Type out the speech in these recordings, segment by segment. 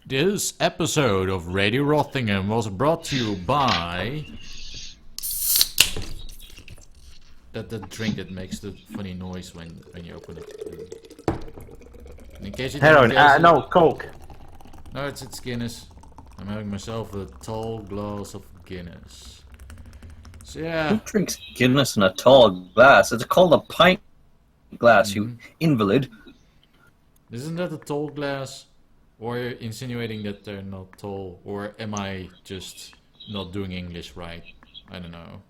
This episode of Radio Rothingham was brought to you by... That drink that makes the funny noise when you open it. In case you Heroin, didn't guess no, Coke. No, it's Guinness. I'm having myself a tall glass of Guinness. So yeah. Who drinks Guinness in a tall glass? It's called a pint glass, you invalid. Isn't that a tall glass? Or you're insinuating that they're not tall? Or am I just not doing English right? I don't know.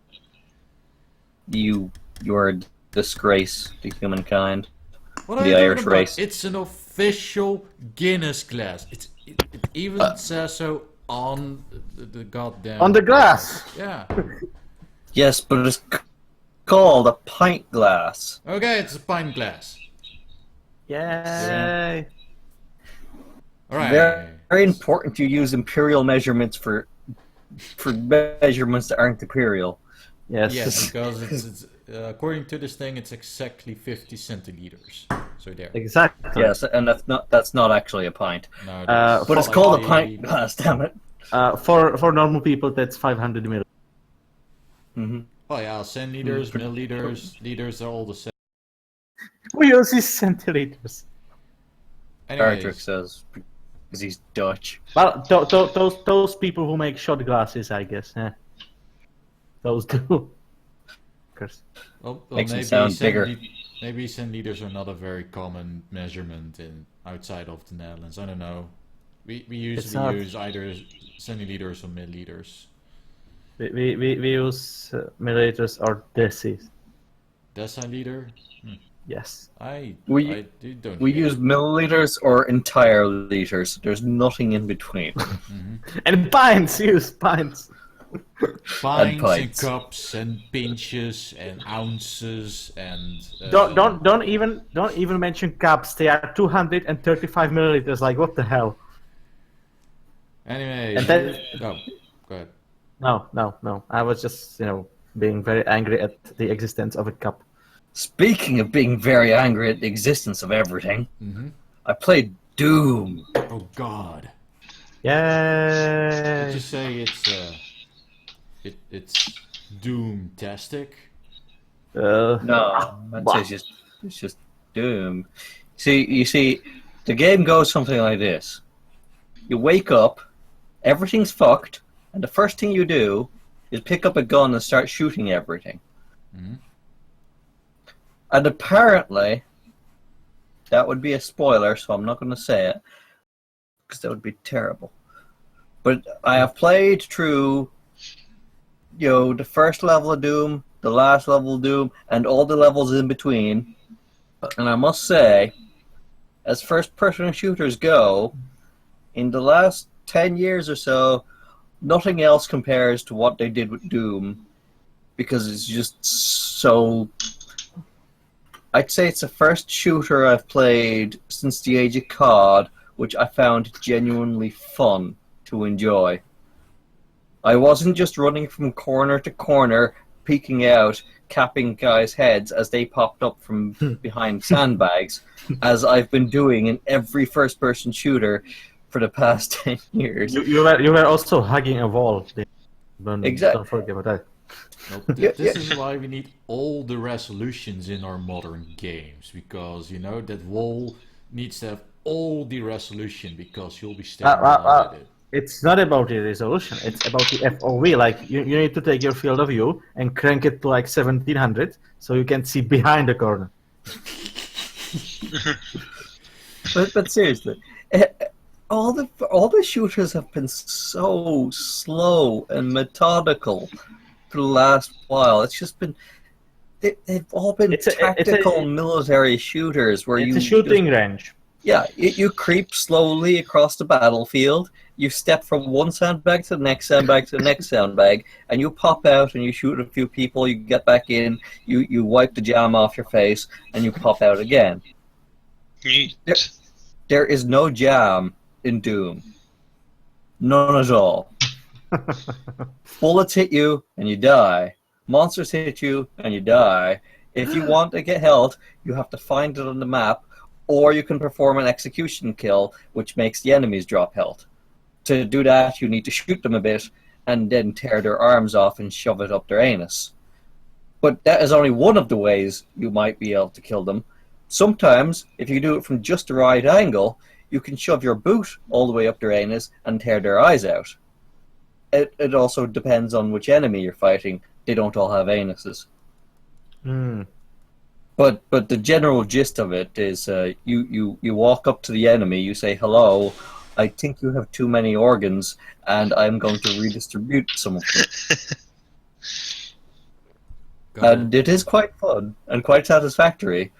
You are a disgrace to humankind. What are the you Irish talking about? race. It's an official Guinness glass. It even says so on the goddamn... On the glass! Yeah. Yes, but it's called a pint glass. Okay, it's a pint glass. Yay! Alright. Very important you use imperial measurements for measurements that aren't imperial. Yes. Yes, because it's according to this thing, it's exactly 50 centiliters. So there. Exactly. Yes, and that's not actually a pint. No, But it's called a pint glass, damn it. For normal people, that's 500 ml. Mm-hmm. Oh yeah, centiliters, milliliters, liters are all the same. We use these centiliters. Anyways, Artrix says, because he's Dutch. Well, those people who make shot glasses, I guess. Those do. well, Makes maybe it sound bigger. Maybe centiliters are not a very common measurement outside of the Netherlands. I don't know. We usually use either centiliters or milliliters. We use milliliters or decis. Deciliter? Yes. We don't use milliliters or entire liters. There's nothing in between. And pints, use pints. Pints and pints. cups and pinches and ounces and Don't even mention cups. They are 235 milliliters. Like what the hell? Anyway, And then- go ahead. No. I was just being very angry at the existence of a cup. Speaking of being very angry at the existence of everything, I played Doom. Oh God! Yay! Did you say it's doom-tastic? No, I'd say it's just Doom. You see, the game goes something like this: you wake up, everything's fucked, and the first thing you do is pick up a gun and start shooting everything. And apparently, that would be a spoiler, so I'm not going to say it, because that would be terrible. But I have played through, the first level of Doom, the last level of Doom, and all the levels in between. And I must say, as first-person shooters go, in the last 10 years or so, nothing else compares to what they did with Doom, because it's just so... I'd say it's the first shooter I've played since the age of COD, which I found genuinely fun to enjoy. I wasn't just running from corner to corner, peeking out, capping guys' heads as they popped up from behind sandbags, as I've been doing in every first-person shooter for the past 10 years. You were also hugging a wall. Exactly. Don't forget about that. Nope. This is why we need all the resolutions in our modern games, because that wall needs to have all the resolution, because you'll be staring at it. It's not about the resolution, it's about the FOV. Like, you need to take your field of view and crank it to like 1700 so you can see behind the corner. But seriously, all the shooters have been so slow and methodical for the last while. It's just been... They've all been tactical military shooters where it's a shooting range. Yeah, you creep slowly across the battlefield, you step from one sandbag to the next sandbag to the next sandbag, and you pop out and you shoot a few people, you get back in, you wipe the jam off your face, and you pop out again. There is no jam in Doom. None at all. Bullets hit you and you die. Monsters hit you and you die. If you want to get health, you have to find it on the map, or you can perform an execution kill, which makes the enemies drop health. To do that, you need to shoot them a bit and then tear their arms off and shove it up their anus. But that is only one of the ways you might be able to kill them. Sometimes, if you do it from just the right angle, you can shove your boot all the way up their anus and tear their eyes out. It also depends on which enemy you're fighting. They don't all have anuses. But the general gist of it is you walk up to the enemy, you say, "Hello, I think you have too many organs, and I'm going to redistribute some of them." And it is quite fun and quite satisfactory.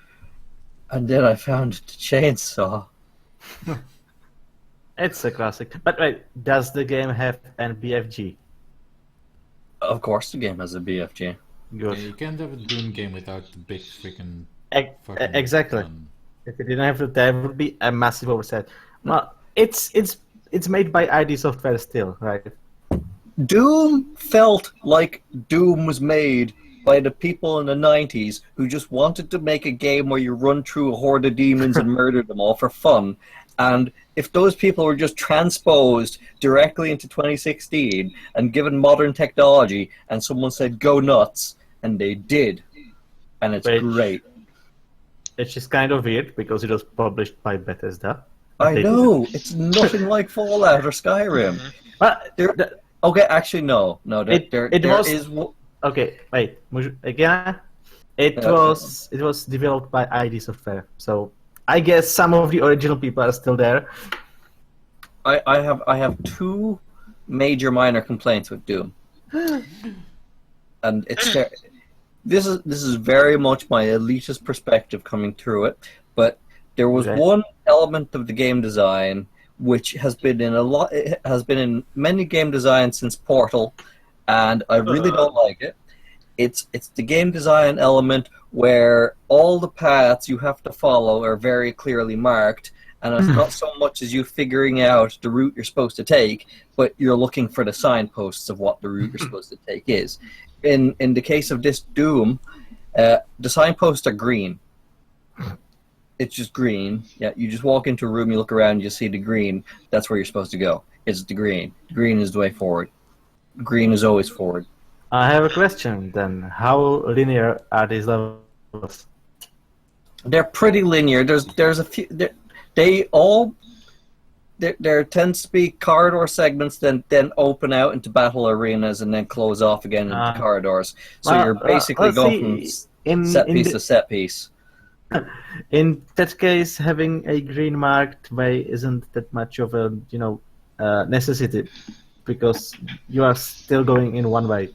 And then I found the chainsaw. It's a classic. But wait, does the game have an BFG? Of course the game has a BFG. Good. Yeah, you can't have a Doom game without the big freaking. Exactly. If it didn't have that, that would be a massive oversight. Well, it's made by ID Software still, right? Doom felt like Doom was made by the people in the 90s who just wanted to make a game where you run through a horde of demons and murder them all for fun. And if those people were just transposed directly into 2016 and given modern technology and someone said, "Go nuts," and they did. And it's great. It's just kind of weird because it was published by Bethesda. I know. It's nothing like Fallout or Skyrim. But okay, actually, no. Okay, wait. Again, it was developed by ID Software. So I guess some of the original people are still there. I have two major minor complaints with Doom, and it's this is very much my elitist perspective coming through it. But there was one element of the game design which has been in many game designs since Portal, and I really don't like it. It's the game design element where all the paths you have to follow are very clearly marked, and it's not so much as you figuring out the route you're supposed to take, but you're looking for the signposts of what the route you're supposed to take is. In the case of this Doom, the signposts are green. It's just green. Yeah, you just walk into a room, you look around, you see the green. That's where you're supposed to go. It's the green. Green is the way forward. Green is always forward. I have a question then. How linear are these levels? They're pretty linear. There's a few. There tends to be corridor segments, then open out into battle arenas, and then close off again into corridors. So you're basically going from set piece to set piece. In that case, having a green marked way isn't that much of a necessity, because you are still going in one way.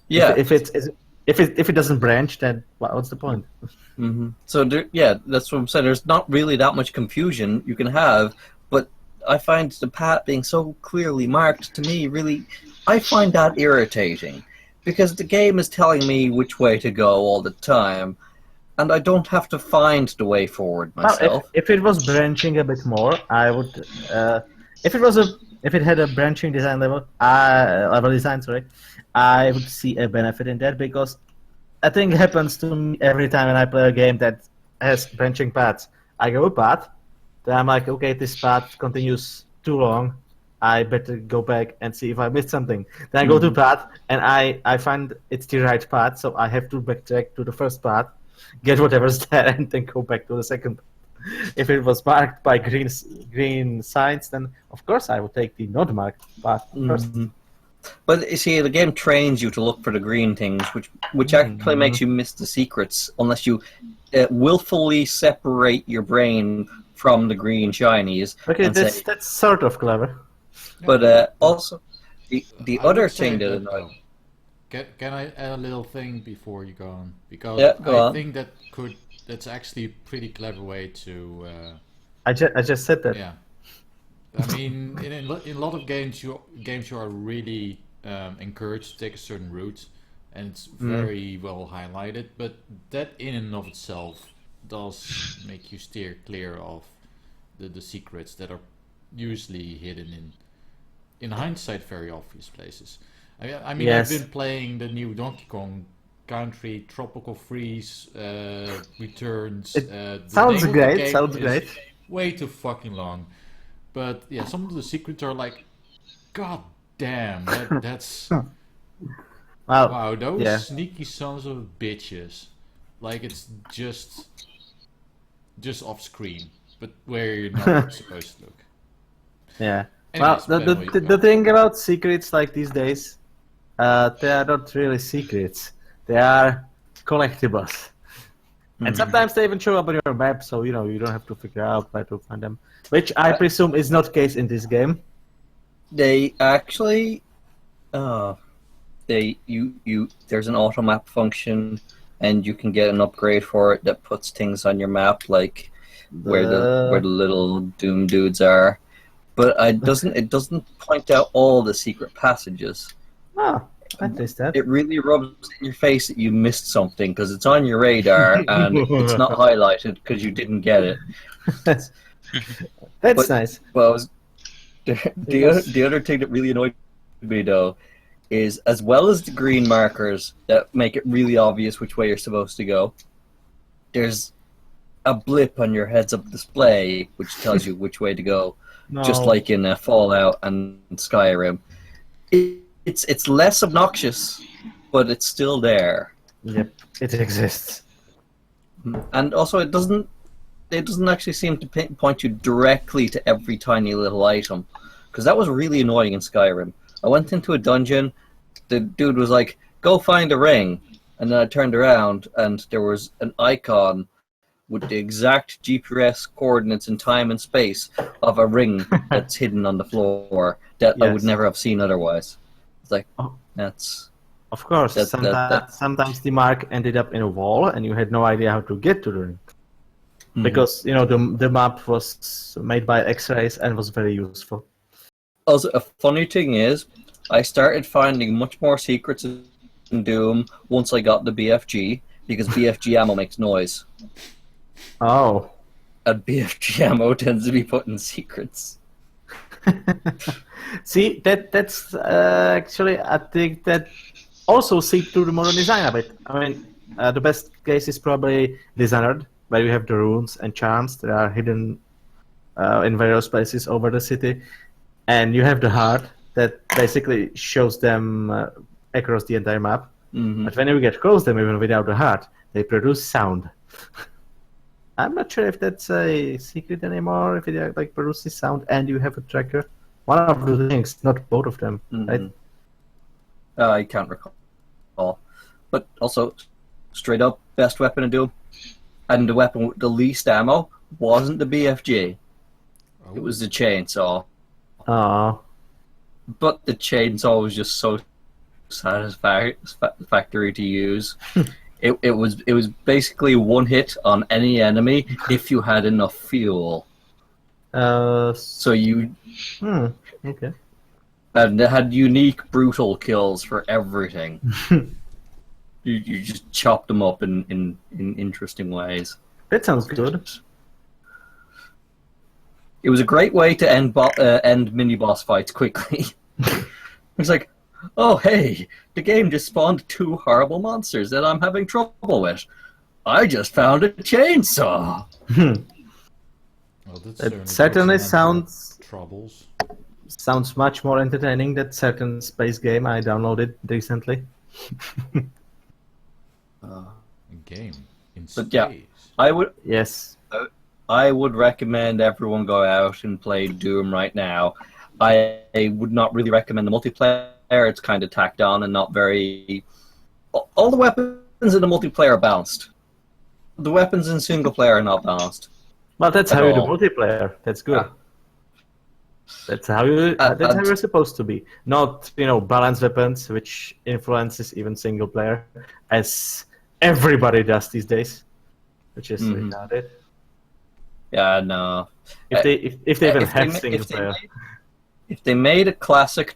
Yeah. If it doesn't branch, then what's the point? Mm-hmm. So that's what I'm saying. There's not really that much confusion you can have, but I find the path being so clearly marked to me I find that irritating, because the game is telling me which way to go all the time, and I don't have to find the way forward myself. Well, if it was branching a bit more, I would. If it had a branching design level design, I would see a benefit in that, because I think it happens to me every time when I play a game that has branching paths. I go a path, then I'm like, okay, this path continues too long. I better go back and see if I missed something. Then I go to path, and I find it's the right path, so I have to backtrack to the first path, get whatever's there, and then go back to the second. If it was marked by green signs, then of course I would take the not marked path first. But you see, the game trains you to look for the green things, which actually makes you miss the secrets unless you willfully separate your brain from the green shinies. Okay, that's sort of clever. But also, the other thing that annoys. Can I add a little thing before you go on? Because I think that's actually a pretty clever way to. I just said that. Yeah. I mean, in a lot of games, you are really encouraged to take a certain route, and it's very well highlighted. But that in and of itself does make you steer clear of the secrets that are usually hidden in hindsight very obvious places. I mean, yes. I've been playing the new Donkey Kong country, tropical freeze, returns. Sounds name of the great. game Sounds is great. Way too fucking long. But yeah, some of the secrets are like, god damn, that's Well, wow, those yeah. sneaky sons of bitches. Like it's just off screen, but where you're not supposed to look. Yeah. Anyways, Well, Ben, what you the got? thing about secrets like these days, they are not really secrets. They are collectibles. And sometimes they even show up on your map, so you don't have to figure out where to find them. Which I presume is not the case in this game. They actually, there's an auto map function, and you can get an upgrade for it that puts things on your map, like where the little Doom dudes are. But it doesn't point out all the secret passages. Oh, I missed that. It really rubs in your face that you missed something because it's on your radar and it's not highlighted because you didn't get it. That's nice. Well, the other thing that really annoyed me though is, as well as the green markers that make it really obvious which way you're supposed to go, there's a blip on your heads-up display which tells you which way to go. No. Just like in Fallout and Skyrim. It's less obnoxious, but it's still there. Yep, it exists. And also, it doesn't actually seem to point you directly to every tiny little item, because that was really annoying in Skyrim. I went into a dungeon, the dude was like, "Go find a ring," and then I turned around and there was an icon with the exact GPS coordinates in time and space of a ring that's hidden on the floor that I would never have seen otherwise. It's like, that's... Of course, sometimes the mark ended up in a wall and you had no idea how to get to the ring. Mm-hmm. Because, the map was made by X-rays and was very useful. Also, a funny thing is, I started finding much more secrets in Doom once I got the BFG, because BFG ammo makes noise. Oh. And BFG ammo tends to be put in secrets. See, that's actually, I think that also seep through the modern design a bit. I mean, the best case is probably Dishonored, where you have the runes and charms that are hidden in various places over the city. And you have the heart that basically shows them across the entire map. Mm-hmm. But when you get close to them, even without the heart, they produce sound. I'm not sure if that's a secret anymore, if it produces sound and you have a tracker. One of the things, not both of them, right? I can't recall. But also, straight up, best weapon in Doom, and the weapon with the least ammo wasn't the BFG. Oh. It was the chainsaw. Oh. But the chainsaw was just so satisfactory to use. It was basically one hit on any enemy if you had enough fuel. So you... okay. And it had unique brutal kills for everything. you just chopped them up in interesting ways. That sounds good. It was a great way to end mini-boss fights quickly. It's like, oh hey, the game just spawned 2 horrible monsters that I'm having trouble with. I just found a chainsaw. Well, that certainly sounds troubles. Sounds much more entertaining than certain space game I downloaded recently. A game in but space. Yeah, I would. Yes. I would recommend everyone go out and play Doom right now. I would not really recommend the multiplayer. It's kind of tacked on and not very... All the weapons in the multiplayer are balanced. The weapons in single player are not balanced. Well, that's how you do multiplayer. That's good. That's how you're supposed to be. Not, balanced weapons, which influences even single player, as everybody does these days, which is retarded. Yeah, no. If they even have single player. If they made a classic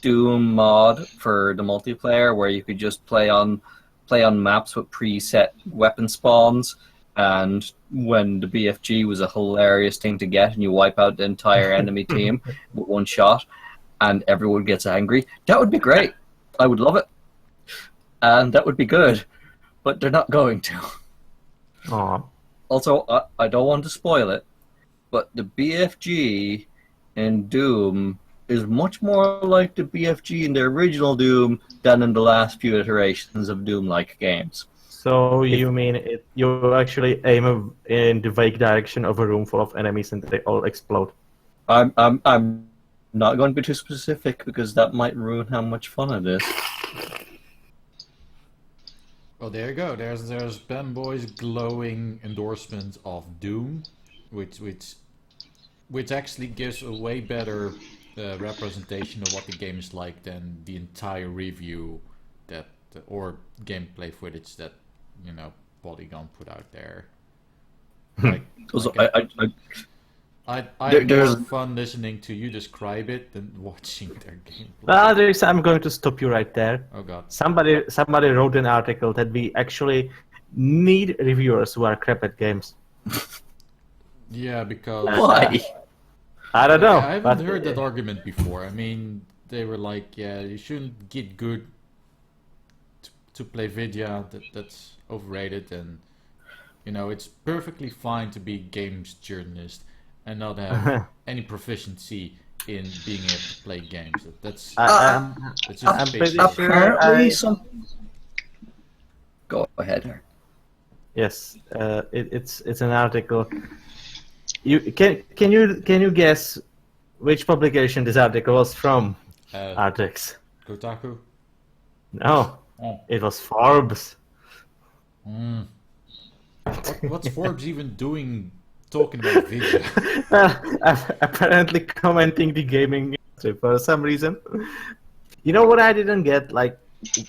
Doom mod for the multiplayer where you could just play on maps with preset weapon spawns, and when the BFG was a hilarious thing to get and you wipe out the entire enemy team with one shot and everyone gets angry, that would be great. I would love it. And that would be good. but they're not going to. Aw. Also, I don't want to spoil it, but the BFG in Doom is much more like the BFG in the original Doom than in the last few iterations of Doom-like games. So you mean you actually aim in the vague direction of a room full of enemies and they all explode? I'm not going to be too specific because that might ruin how much fun it is. Well, there you go. There's Panboy's glowing endorsement of Doom, which actually gives a way better representation of what the game is like than the entire review or gameplay footage that Polygon put out there. I had more fun listening to you describe it than watching their gameplay. Well, I'm going to stop you right there. Oh god. Somebody wrote an article that we actually need reviewers who are crap at games. Yeah, because... Why? I don't know. I haven't heard that argument before. I mean, they were like, yeah, you shouldn't get good to play video. That's overrated, and it's perfectly fine to be games journalist and not have any proficiency in being able to play games. That's just I'm pretty sure apparently Go ahead. Yes, it's an article. Can you guess which publication this article was from? Artrix. Kotaku? No, it was Forbes. What's Forbes even doing talking about video? Apparently commenting the gaming industry for some reason. You know what I didn't get? Like,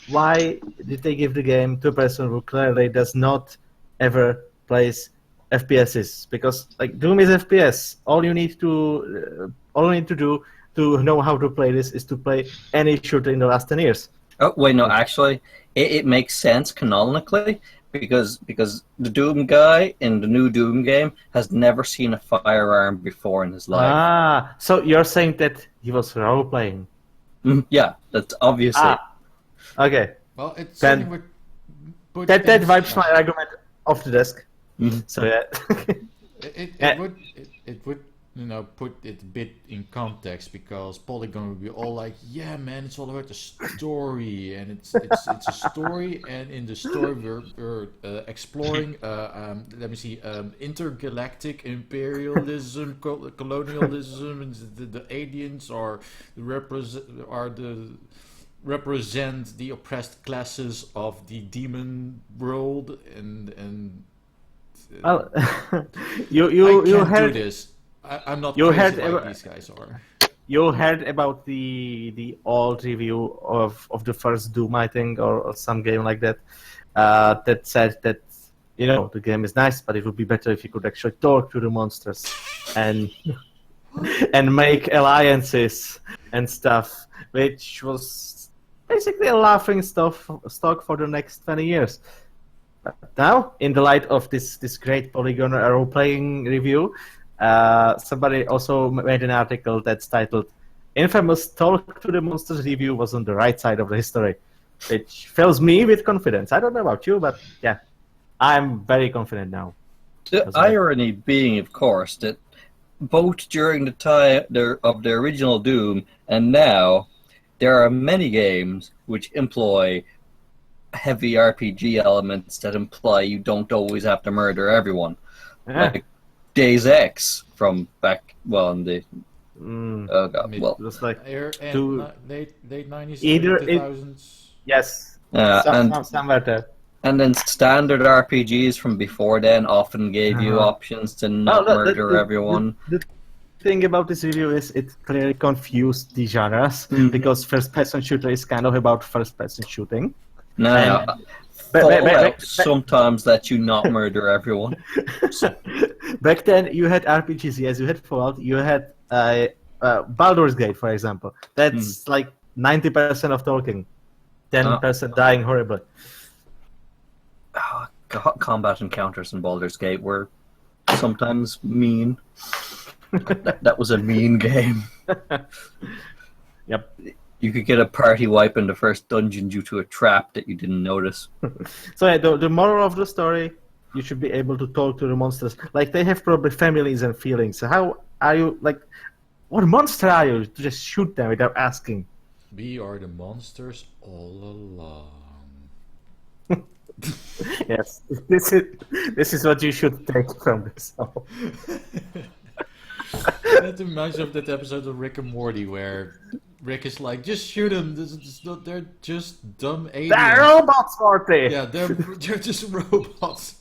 why did they give the game to a person who clearly does not ever plays FPSs? Because like Doom is FPS. All you need to do to know how to play this is to play any shooter in the last 10 years. Oh wait, no, actually, it makes sense canonically because the Doom guy in the new Doom game has never seen a firearm before in his life. Ah, so you're saying that he was role playing? Yeah, that's obviously. Okay. Well, it's then that wipes my argument off the desk. So yeah. it would put it a bit in context, because Polygon would be all like, yeah man, it's all about the story, and it's a story, and in the story we're exploring intergalactic imperialism, colonialism, and the aliens represent the oppressed classes of the demon world, and well, I you can't heard do this. I'm not you crazy heard like these guys are. You heard about the old review of the first Doom, I think, or some game like that, that said that the game is nice, but it would be better if you could actually talk to the monsters and make alliances and stuff, which was basically a laughing stock for the next 20 years. But now, in the light of this great Polygon role-playing review, somebody also made an article that's titled "Infamous Talk to the Monsters review was on the right side of the history," which fills me with confidence. I don't know about you, but yeah, I'm very confident now. The irony being, of course, that both during the time of the original Doom and now, there are many games which employ heavy RPG elements that imply you don't always have to murder everyone. Yeah. Like Days X from back, in the... Oh god, it was like late 90s, either 2000s. Yes, somewhere there. And then standard RPGs from before then often gave you options to not murder everyone. The thing about this review is it clearly confused the genres, because first-person shooter is kind of about first-person shooting. No, Fallout sometimes lets you not murder everyone. Back then, you had RPGs, yes, you had Fallout, you had Baldur's Gate, for example. That's like 90% of talking, 10% dying horribly. Combat encounters in Baldur's Gate were sometimes mean. that was a mean game. Yep. You could get a party wipe in the first dungeon due to a trap that you didn't notice. So yeah, the moral of the story, you should be able to talk to the monsters. Like, they have probably families and feelings. So how are you, like, what monster are you to just shoot them without asking? We are the monsters all along. Yes, this is what you should take from this song. That reminds me of that episode of Rick and Morty where Rick is like, just shoot them. They're just dumb aliens. They're robots, Morty! Yeah, they're just robots.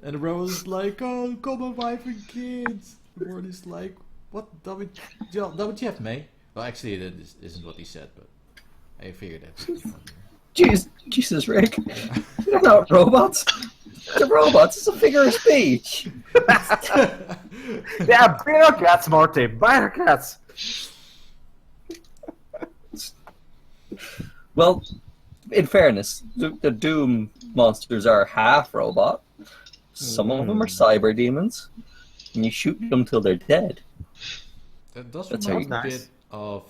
And the robot is like, oh, call my wife and kids. And Morty's like, what? WTF, May? Well, actually, that isn't what he said, but I figured that. Jesus, Rick. They're not robots. They're robots. It's a figure of speech. Yeah, bear cats, Morty. Bear cats. Well, in fairness, the Doom monsters are half robot. Some of them are cyber demons, and you shoot them till they're dead. That does That's remind me a nice. bit of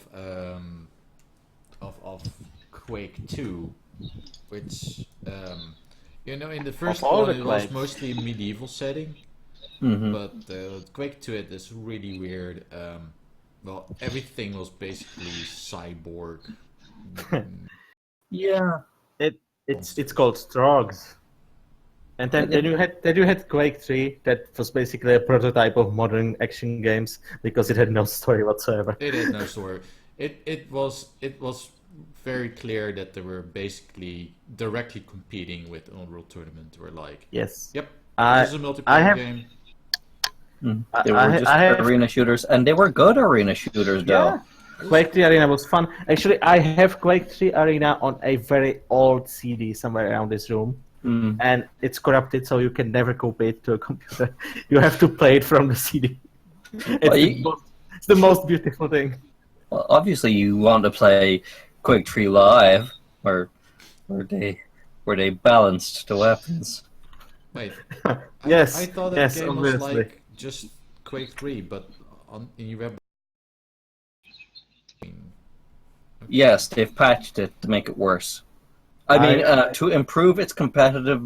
Quake 2, which in the first all one the it was Quakes. mostly a medieval setting, Mm-hmm. but Quake 2 had this really weird. Well, everything was basically cyborg. Yeah. It's called Strogs. And then you had Quake 3, that was basically a prototype of modern action games because it had no story whatsoever. It had no story. It was very clear that they were basically directly competing with Unreal Tournament. We're like, Yes. yep, I- this is a multiplayer I have- game. They were I just have- arena shooters, and they were good arena shooters, though. Yeah. Quake 3 Arena was fun. Actually, I have Quake 3 Arena on a very old CD somewhere around this room. Mm. And it's corrupted, so you can never copy it to a computer. You have to play it from the CD. It's the most beautiful thing. Well, obviously, you want to play Quake 3 Live, where they balanced the weapons. Wait, Yes, I thought that yes, game obviously. was like just Quake 3, but in your web. Yes, they've patched it to make it worse. I mean, to improve its competitive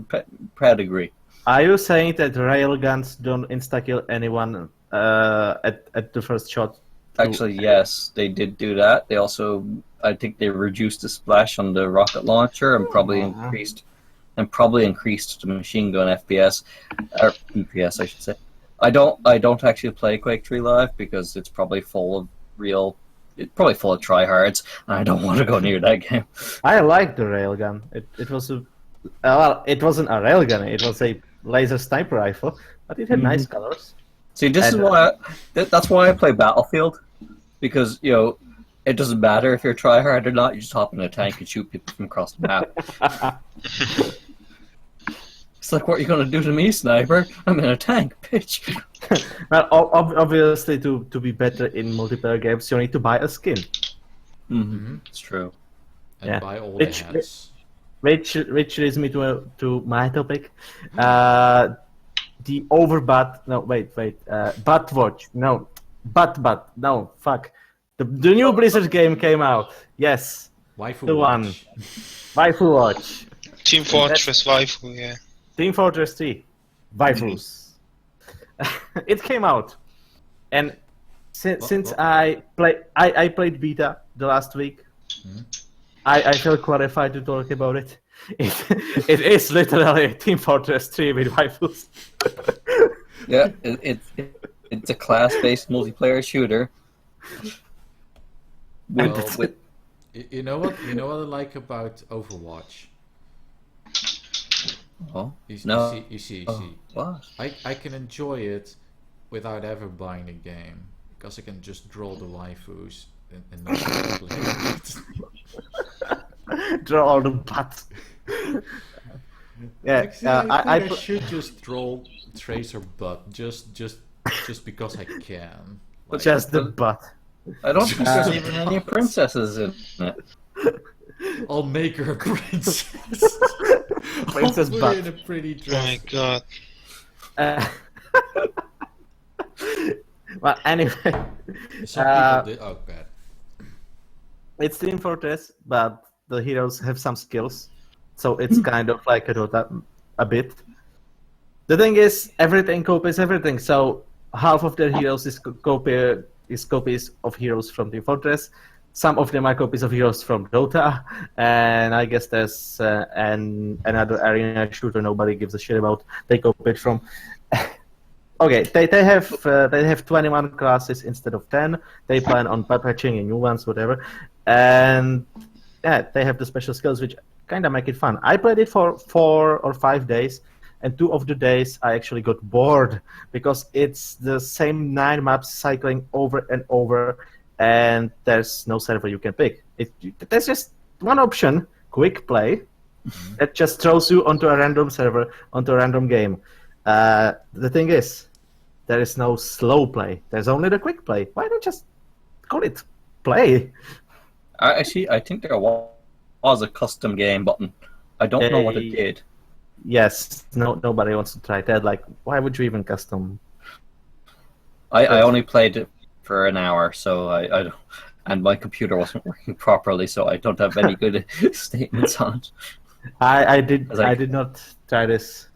pedigree. Are you saying that railguns don't insta-kill anyone at the first shot? Actually, yes, they did do that. They also, I think, they reduced the splash on the rocket launcher and probably increased the machine gun FPS or EPS, I should say. I don't actually play Quake 3 Live because it's probably full of tryhards, and I don't want to go near that game. I like the railgun. It was it wasn't a railgun. It was a laser sniper rifle, but it had nice colors. See, this is why that's why I play Battlefield, because it doesn't matter if you're tryhard or not. You just hop in a tank and shoot people from across the map. It's like, what are you gonna do to me, sniper? I'm in a tank, bitch. Well, obviously, to be better in multiplayer games, you need to buy a skin. Mm-hmm. It's true. And Yeah. buy all the hats. Which leads me to my topic. The overbutt. No, wait. Butt watch. No, butt. No, fuck. The new Blizzard game came out. Yes, Waifu the one. Watch. Waifu Watch. Team Fortress Waifu, yeah. Team Fortress 3. Waifus. It came out, and since I played beta the last week, I feel qualified to talk about it. It is literally Team Fortress 3 with waifus. Yeah, it's a class-based multiplayer shooter. With You know what I like about Overwatch? oh You no, see. what? I can enjoy it without ever buying the game because I can just draw the waifus and not play it. Draw all the butts. Yeah, Actually, I think I should just draw Tracer butt just because I can. Like, just the butt. I don't think there's even any princesses in it. I'll make her a princess. Princess I'll put butt. her in a pretty Oh my dress. god. Well, anyway. Some people did. Oh god. It's Team Fortress, but the heroes have some skills, so it's kind of like a Dota a bit. The thing is, everything copies everything. So half of their heroes is copies of heroes from Team Fortress. Some of them are copies of heroes from Dota, and I guess there's another arena shooter nobody gives a shit about. They copied from. Okay, they have 21 classes instead of 10. They plan on patching new ones, whatever, and yeah, they have the special skills which kind of make it fun. I played it for 4 or 5 days, and 2 of the days I actually got bored because it's the same 9 maps cycling over and over, and there's no server you can pick. There's just one option, quick play, that just throws you onto a random server, onto a random game. The thing is, there is no slow play. There's only the quick play. Why don't just call it play? Actually, I think there was a custom game button. I don't know what it did. Yes, nobody wants to try that. Like, why would you even custom? I only played it for an hour, so I don't, and my computer wasn't working properly, so I don't have any good statements on it. I did not try this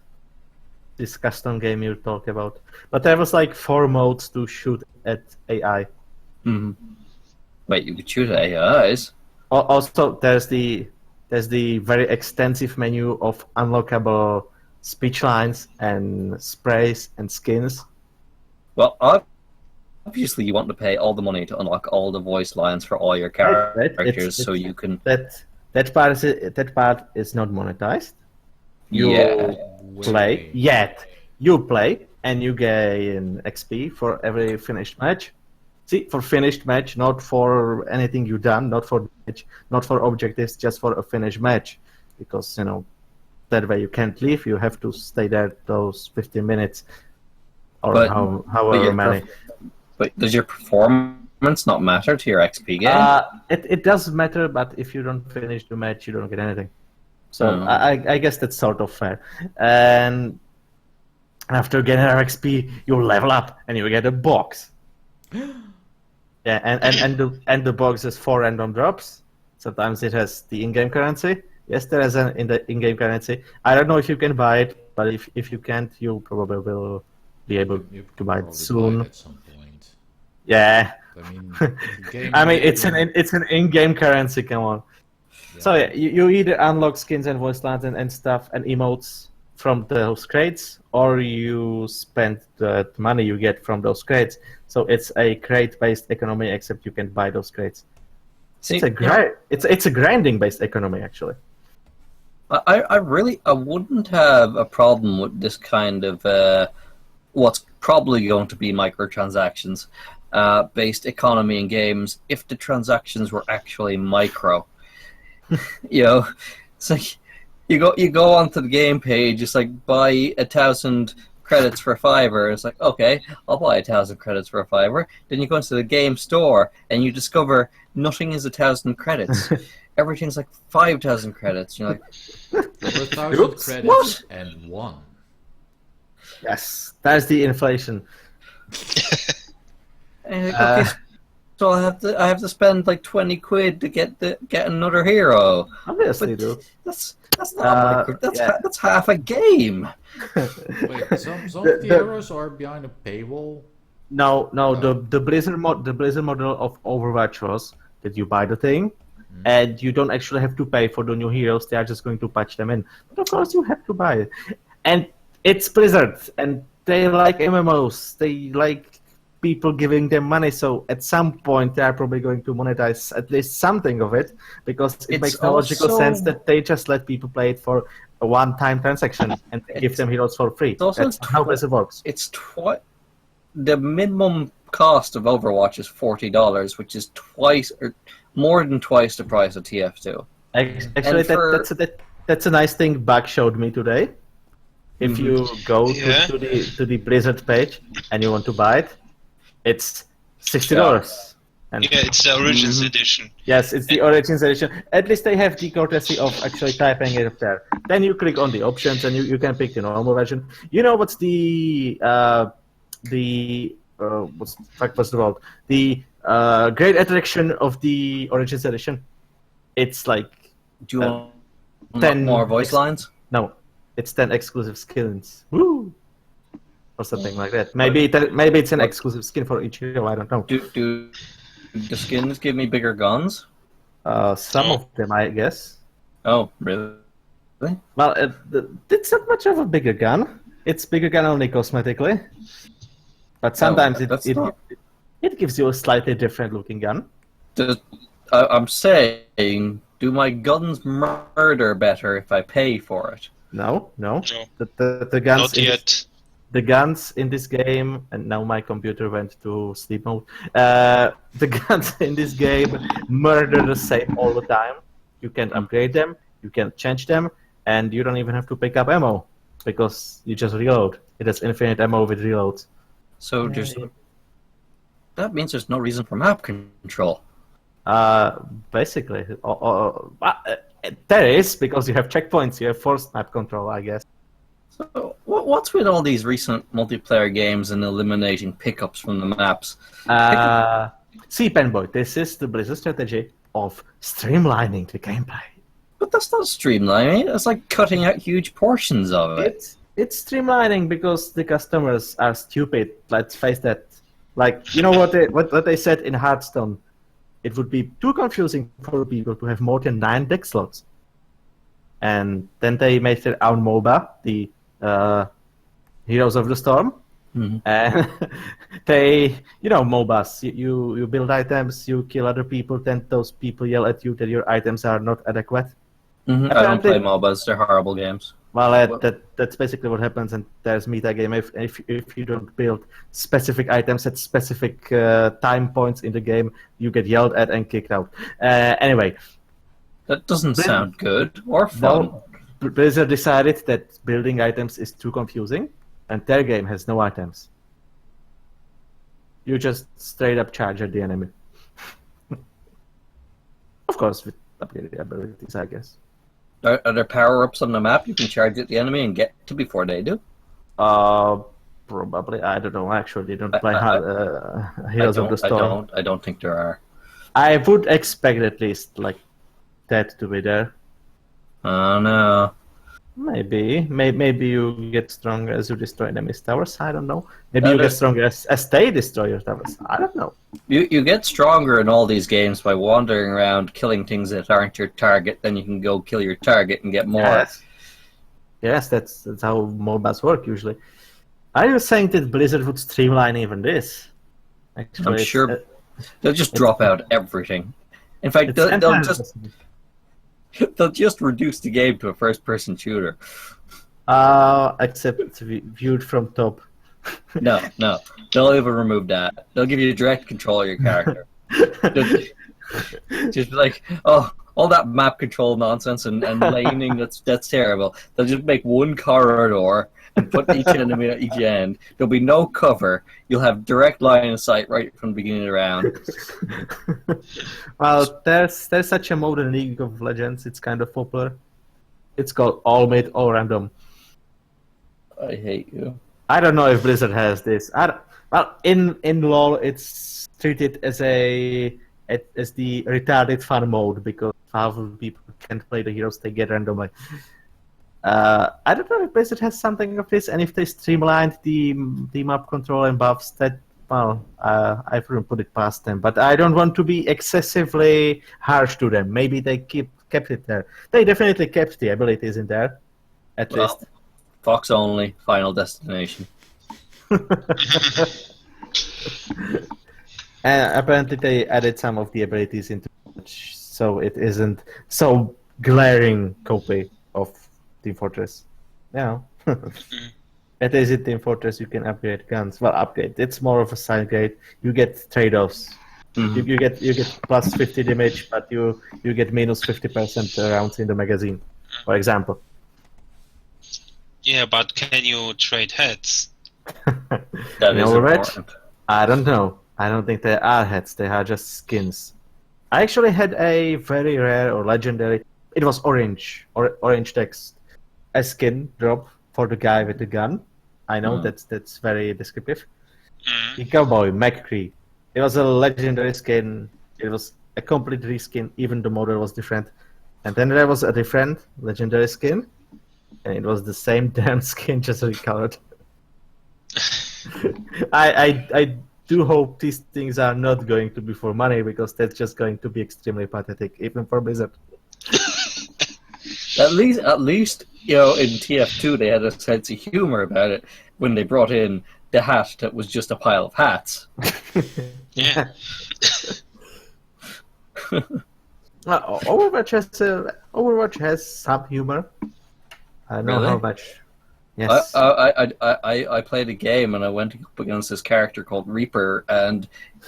custom game you talk about, but there was like 4 modes to shoot at AI. Mm-hmm. Wait, you could shoot at AIs? Also, there's the very extensive menu of unlockable speech lines and sprays and skins. Well, obviously you want to pay all the money to unlock all the voice lines for all your characters, so you can. That part is not monetized. You play and you gain XP for every finished match. See, for finished match, not for anything you've done, not for objectives, just for a finished match, because that way you can't leave. You have to stay there those 15 minutes or however many. But does your performance not matter to your XP gain? It does matter, but if you don't finish the match, you don't get anything. So I guess that's sort of fair. And after getting XP, you level up and you get a box. Yeah, and the box has 4 random drops. Sometimes it has the in-game currency. Yes, there is in the in-game currency. I don't know if you can buy it, but if you can't, you probably will be able to buy it soon. At some point. Yeah. I mean, it's an in-game currency. Come on. Yeah. So yeah, you either unlock skins and voice lines and stuff and emotes from those crates, or you spend the money you get from those crates. So it's a crate-based economy, except you can buy those crates. See, it's a grinding-based economy, actually. I wouldn't have a problem with this kind of what's probably going to be microtransactions based economy in games if the transactions were actually micro. It's like you go onto the game page, it's like buy 1,000 credits for $5. It's like, okay, I'll buy 1,000 credits for $5. Then you go into the game store and you discover nothing is 1,000 credits. Everything's like 5,000 credits. You're like, 1,000 credits what? And 1. Yes, that's the inflation. And like, okay, so I have to spend like 20 quid to get another hero. Obviously, do. That's not that's half a game. Wait, some of the heroes are behind a paywall. No. The Blizzard model of Overwatch was that you buy the thing, and you don't actually have to pay for the new heroes. They are just going to patch them in. But of course, you have to buy it, and it's Blizzard, and they like MMOs. They like people giving them money. So at some point, they are probably going to monetize at least something of it, because it makes no logical sense that they just let people play it for a one-time transaction and give them heroes for free. That's how Blizzard works. It's the minimum cost of Overwatch is $40, which is twice or more than twice the price of TF2. Actually, that's a nice thing Bug showed me today. If you go to the Blizzard page and you want to buy it, it's $60. And it's the Origins edition. Yes, it's the Origins edition. At least they have the courtesy of actually typing it up there. Then you click on the options and you can pick the normal version. You know what's the what's the world? The great attraction of the Origins edition. It's like Do you want 10 more voice lines? No, it's 10 exclusive skins. Woo! Or something like that. Maybe it's an exclusive skin for each hero. I don't know. Do the skins give me bigger guns? Some of them, I guess. Oh, really? Well, it's not much of a bigger gun. It's bigger gun only cosmetically. But sometimes it gives you a slightly different looking gun. I'm saying, do my guns murder better if I pay for it? No. No. The guns Not yet. The guns in this game, and now my computer went to sleep mode. The guns in this game murder the same all the time. You can upgrade them, you can change them, and you don't even have to pick up ammo because you just reload. It has infinite ammo with reloads. So that means there's no reason for map control. Basically, there is because you have checkpoints. You have forced map control, I guess. So what's with all these recent multiplayer games and eliminating pickups from the maps? See, Panboy, this is the Blizzard strategy of streamlining the gameplay. But that's not streamlining. That's like cutting out huge portions of it. It's streamlining because the customers are stupid. Let's face that. Like, you know what they said in Hearthstone? It would be too confusing for people to have more than 9 deck slots. And then they made their own MOBA, the Heroes of the Storm. Mm-hmm. And they, MOBAs, you build items, you kill other people, then those people yell at you that your items are not adequate. Mm-hmm. I don't play MOBAs, they're horrible games. Well, that's basically what happens, and there's metagame. If you don't build specific items at specific time points in the game, you get yelled at and kicked out. Anyway. That doesn't sound good or fun. No, Blizzard decided that building items is too confusing, and their game has no items. You just straight up charge at the enemy. Of course, with upgraded abilities, I guess. Are there power-ups on the map you can charge at the enemy and get to before they do? Probably. I don't know. Actually, don't play Heroes of the Storm. I don't think there are. I would expect at least like that to be there. Oh no. Maybe you get stronger as you destroy enemies' towers. I don't know. Maybe you get stronger as they destroy your towers. I don't know. You get stronger in all these games by wandering around killing things that aren't your target. Then you can go kill your target and get more. Yes, that's how MOBAs work usually. Are you saying that Blizzard would streamline even this? Actually, I'm sure they'll just drop out everything. In fact, they'll just reduce the game to a first-person shooter. Except viewed from top. No. They'll even remove that. They'll give you direct control of your character. Just be like, oh, all that map control nonsense and laning, that's terrible. They'll just make one corridor and put each enemy at each end. There'll be no cover. You'll have direct line of sight right from the beginning of the round. Well, there's such a mode in League of Legends. It's kind of popular. It's called All Made All Random. I hate you. I don't know if Blizzard has this. In LoL, it's treated as the retarded fun mode because half of the people can't play the heroes they get randomly. I don't know if Blizzard has something of this, and if they streamlined the map control and buffs, I wouldn't put it past them. But I don't want to be excessively harsh to them. Maybe they kept it there. They definitely kept the abilities in there, at least. Fox only, Final Destination. And apparently they added some of the abilities into it, so it isn't so glaring copy of Team Fortress. Yeah. At least in Team Fortress you can upgrade guns. Well, upgrade. It's more of a side grade. You get trade-offs. Mm-hmm. You get plus 50 damage, but you get minus 50% rounds in the magazine, for example. Yeah, but can you trade heads? That is important. I don't know. I don't think they are heads. They are just skins. I actually had a very rare or legendary. It was orange text. A skin drop for the guy with the gun. I know that's very descriptive. The cowboy McCree. It was a legendary skin. It was a complete reskin, even the model was different. And then there was a different legendary skin, and it was the same damn skin, just recolored. I do hope these things are not going to be for money, because that's just going to be extremely pathetic, even for Blizzard. At least, you know, in TF2 they had a sense of humor about it when they brought in the hat that was just a pile of hats. Yeah. Overwatch has some humor. I don't know Really? how much. Yes. I played a game and I went up against this character called Reaper, and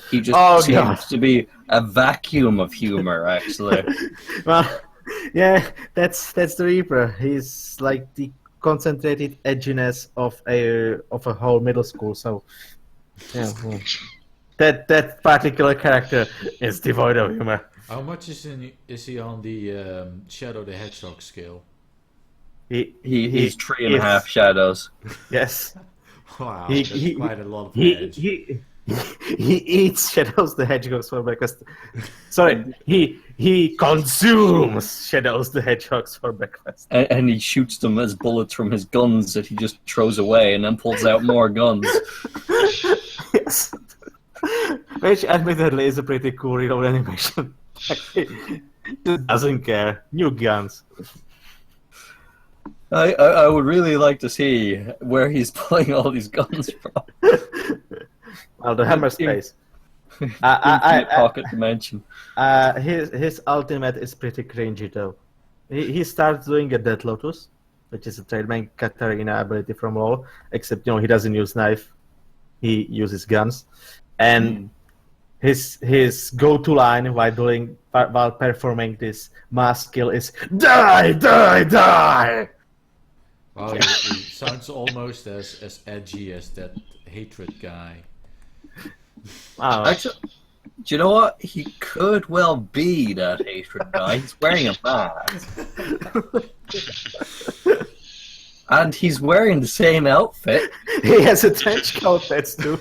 he just seems to be a vacuum of humor, actually. Well, yeah, that's the Reaper. He's like the concentrated edginess of a whole middle school. So, yeah, well, that particular character is devoid of humor. How much is he on the Shadow the Hedgehog scale? He's 3.5 shadows. Yes. Wow, He- that's he- quite a lot of He, edge. he he eats Shadows the Hedgehogs for breakfast. Sorry, he consumes Shadows the Hedgehogs for breakfast. And he shoots them as bullets from his guns that he just throws away and then pulls out more guns. Yes. Which admittedly is a pretty cool reload animation. He doesn't care. New guns. I would really like to see where he's pulling all these guns from. Well, the hammer space. Infinite pocket dimension. His ultimate is pretty cringy though. He starts doing a Death Lotus, which is a trademark Katarina ability from LoL, except he doesn't use knife. He uses guns, and his go-to line while performing this mass kill is "Die, die, die." Wow, he sounds almost as edgy as that hatred guy. Wow. Actually, do you know what? He could well be that hatred guy. He's wearing a mask. And he's wearing the same outfit. He has a trench coat, that's too.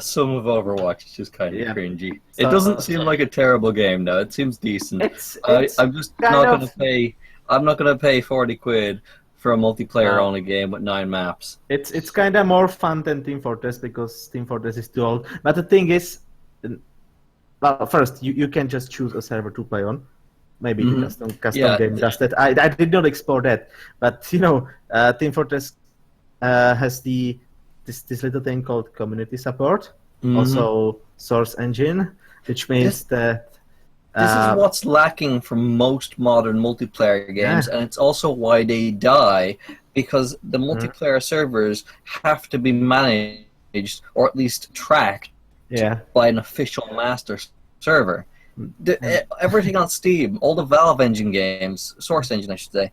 Some of Overwatch is just kind of Yeah. cringy. It doesn't seem like a terrible game though. It seems decent. It's I'm just kind not of- gonna pay. I'm not gonna pay 40 quid for a multiplayer only game with 9 maps. It's kind of more fun than Team Fortress because Team Fortress is too old. But the thing is, well, first you can just choose a server to play on. Maybe the custom Yeah. game does that. I did not explore that, but Team Fortress has this little thing called community support, also Source Engine, which means that This is what's lacking from most modern multiplayer games, and it's also why they die, because the multiplayer servers have to be managed, or at least tracked, by an official master server. Everything on Steam, all the Valve Engine games, Source Engine I should say,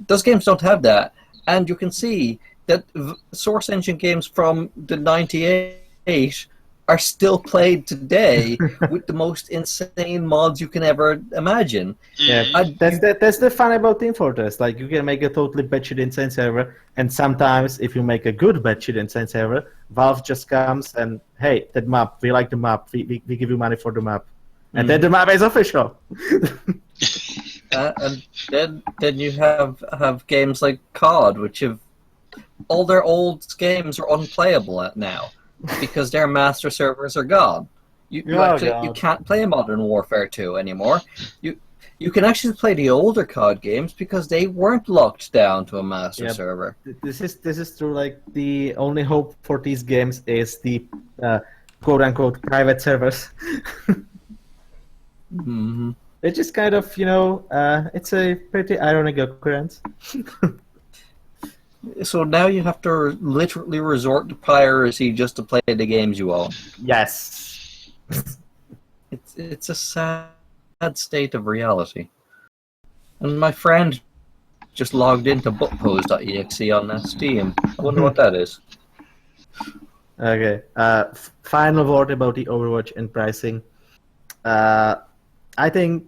those games don't have that, and you can see that Source Engine games from the 98 are still played today with the most insane mods you can ever imagine. Yeah, that's the fun about Team Fortress. Like, you can make a totally batshit insane server, and sometimes if you make a good batshit insane server, Valve just comes and, hey, that map, we like the map, we give you money for the map, and then the map is official. And then you have games like COD, which have all their old games are unplayable now because their master servers are gone. You can't play Modern Warfare 2 anymore. You can actually play the older COD games because they weren't locked down to a master server. This is true. Like, the only hope for these games is the quote unquote private servers. Which is kind of it's a pretty ironic occurrence. So now you have to literally resort to piracy just to play the games you own. Yes. It's a sad state of reality. And my friend just logged into bookpose.exe on Steam. I wonder what that is. Okay. Final word about the Overwatch and pricing. I think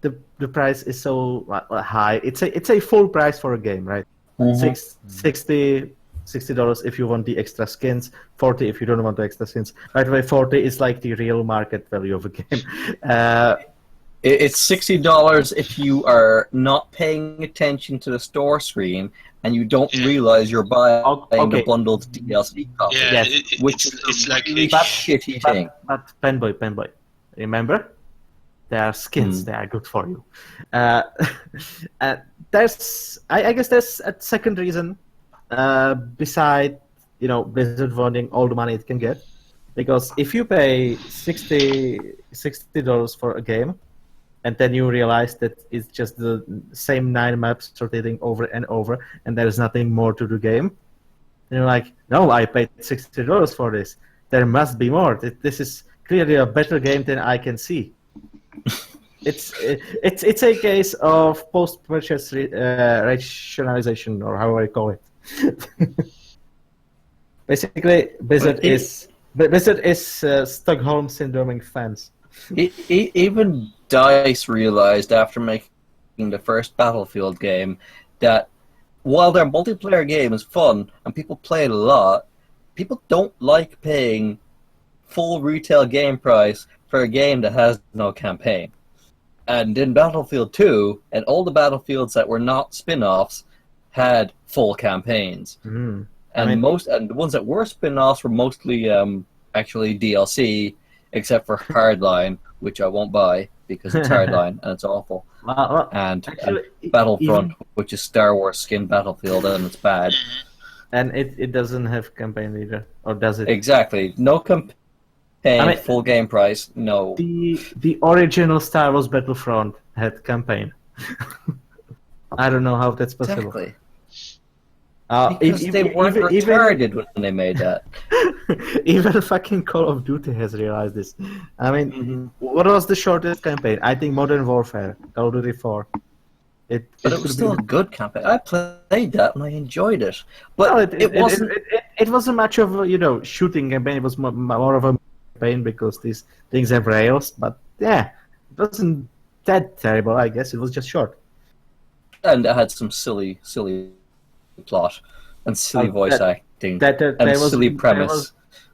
the price is so high. It's a full price for a game, right? $60 if you want the extra skins, $40 if you don't want the extra skins. By the way, $40 is like the real market value of a game. It's $60 if you are not paying attention to the store screen and you don't realize you're buying the bundled DLC copy. Yeah, Yes. Which it's like really shitty thing. But Panboy, remember? They are skins. They are good for you. There's, I guess, there's a second reason beside Blizzard wanting all the money it can get, because if you pay $60 for a game, and then you realize that it's just the same 9 maps rotating over and over, and there's nothing more to the game, and you're like, no, I paid $60 for this. There must be more. This is clearly a better game than I can see. It's a case of post-purchase rationalization, or how I call it. Basically, Blizzard is Stockholm syndroming fans. Even DICE realized after making the first Battlefield game that while their multiplayer game is fun and people play it a lot, people don't like paying full retail game price for a game that has no campaign. And in Battlefield 2, and all the Battlefields that were not spin-offs had full campaigns. And the ones that were spin-offs were mostly actually DLC, except for Hardline, which I won't buy because it's Hardline and it's awful. And Battlefront, which is Star Wars skin Battlefield, and it's bad. And it doesn't have campaign either, or does it? Exactly. No campaign, full game price, no. The original Star Wars Battlefront had campaign. I don't know how that's possible. Exactly. Because they weren't retarded when they made that. Even fucking Call of Duty has realized this. I mean, what was the shortest campaign? I think Modern Warfare, Call of Duty 4. But it was still a good campaign. I played that and I enjoyed it. But it wasn't. It wasn't much of a shooting campaign. It was more of a campaign because these things have rails. But yeah, it wasn't that terrible. I guess it was just short. And it had some silly plot and silly voice acting and silly premise.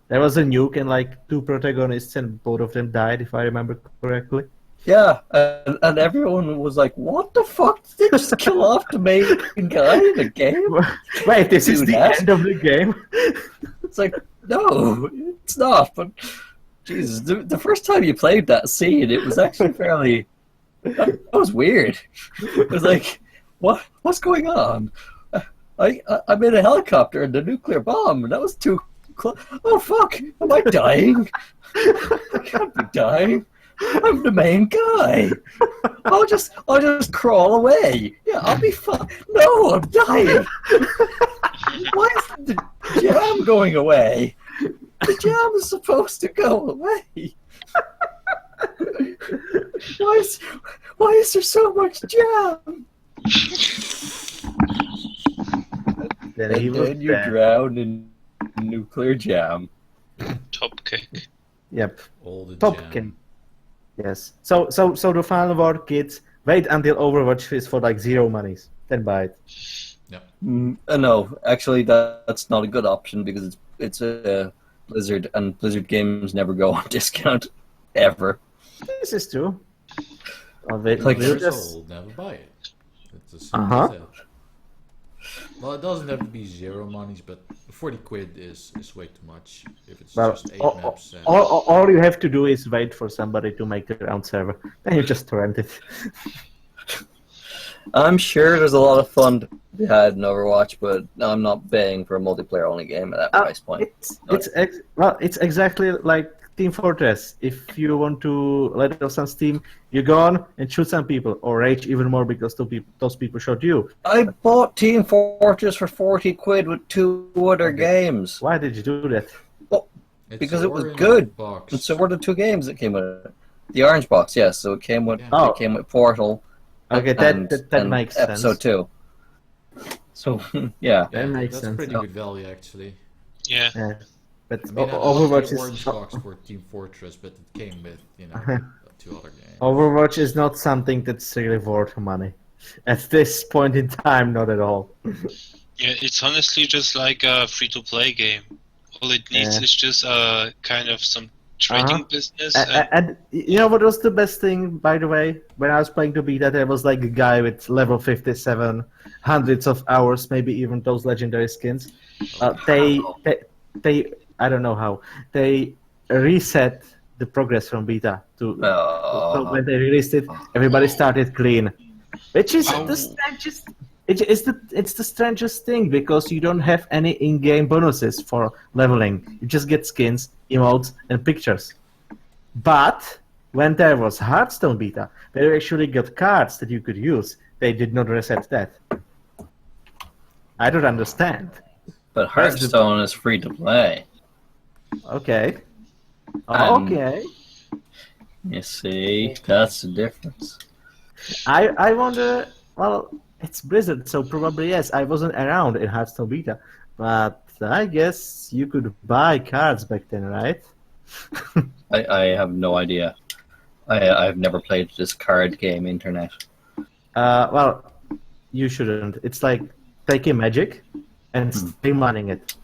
There was a nuke and like 2 protagonists and both of them died, if I remember correctly. Yeah, and everyone was like, what the fuck? Did they just kill off the main guy in the game? Wait, this is the end of the game? It's like, no, it's not. But, Jesus, the first time you played that scene, it was actually fairly... That was weird. It was like, what's going on? I'm in a helicopter and a nuclear bomb, and that was too close. Oh, fuck, am I dying? I can't be dying. I'm the main guy. I'll just crawl away. Yeah, I'll be fine. No, I'm dying. Why is the jam going away? The jam is supposed to go away. Why is there so much jam? Then you drown in nuclear jam. Top kick. Yep. All the Top jam. kick. Yes. So the final word, kids. Wait until Overwatch is for like 0 monies, then buy it. Yeah. No, actually, that's not a good option because it's a Blizzard, and Blizzard games never go on discount ever. This is true. I'll never buy it. It's as simple as that. Well, it doesn't have to be 0 monies, but 40 quid is way too much if it's just 8 maps. All you have to do is wait for somebody to make their own server. Then you just torrent it. I'm sure there's a lot of fun to be had in Overwatch, but I'm not paying for a multiplayer-only game at that price point. It's exactly like Team Fortress. If you want to let it off some steam, you go on and shoot some people, or rage even more because those people shot you. I bought Team Fortress for 40 quid with 2 other games. Why did you do that? Well, because it was good. Box. And so were the 2 games that came with it. The orange box, yes. So it came with Portal. Okay, that makes sense. Episode 2. So yeah, that makes that's sense. pretty good value actually. Yeah. But I mean, Overwatch I orange is box for Team Fortress, but it came with to other games. Overwatch is not something that's really worth money. At this point in time, not at all. Yeah, it's honestly just like a free-to-play game. All it needs is just kind of some trading business. And you know what was the best thing, by the way? When I was playing the beta, there was like a guy with level 57, hundreds of hours, maybe even those legendary skins. They, I don't know how, they reset the progress from beta to so when they released it, everybody started clean, which is the strangest. It's the strangest thing because you don't have any in-game bonuses for leveling. You just get skins, emotes, and pictures. But when there was Hearthstone beta, where you actually got cards that you could use, they did not reset that. I don't understand. But Hearthstone is free to play. Okay. And Okay. You see, that's the difference. I wonder. Well, it's Blizzard, so probably yes. I wasn't around in Hearthstone beta, but I guess you could buy cards back then, right? I have no idea. I've never played this card game, internet. Well, you shouldn't. It's like taking Magic and streamlining it.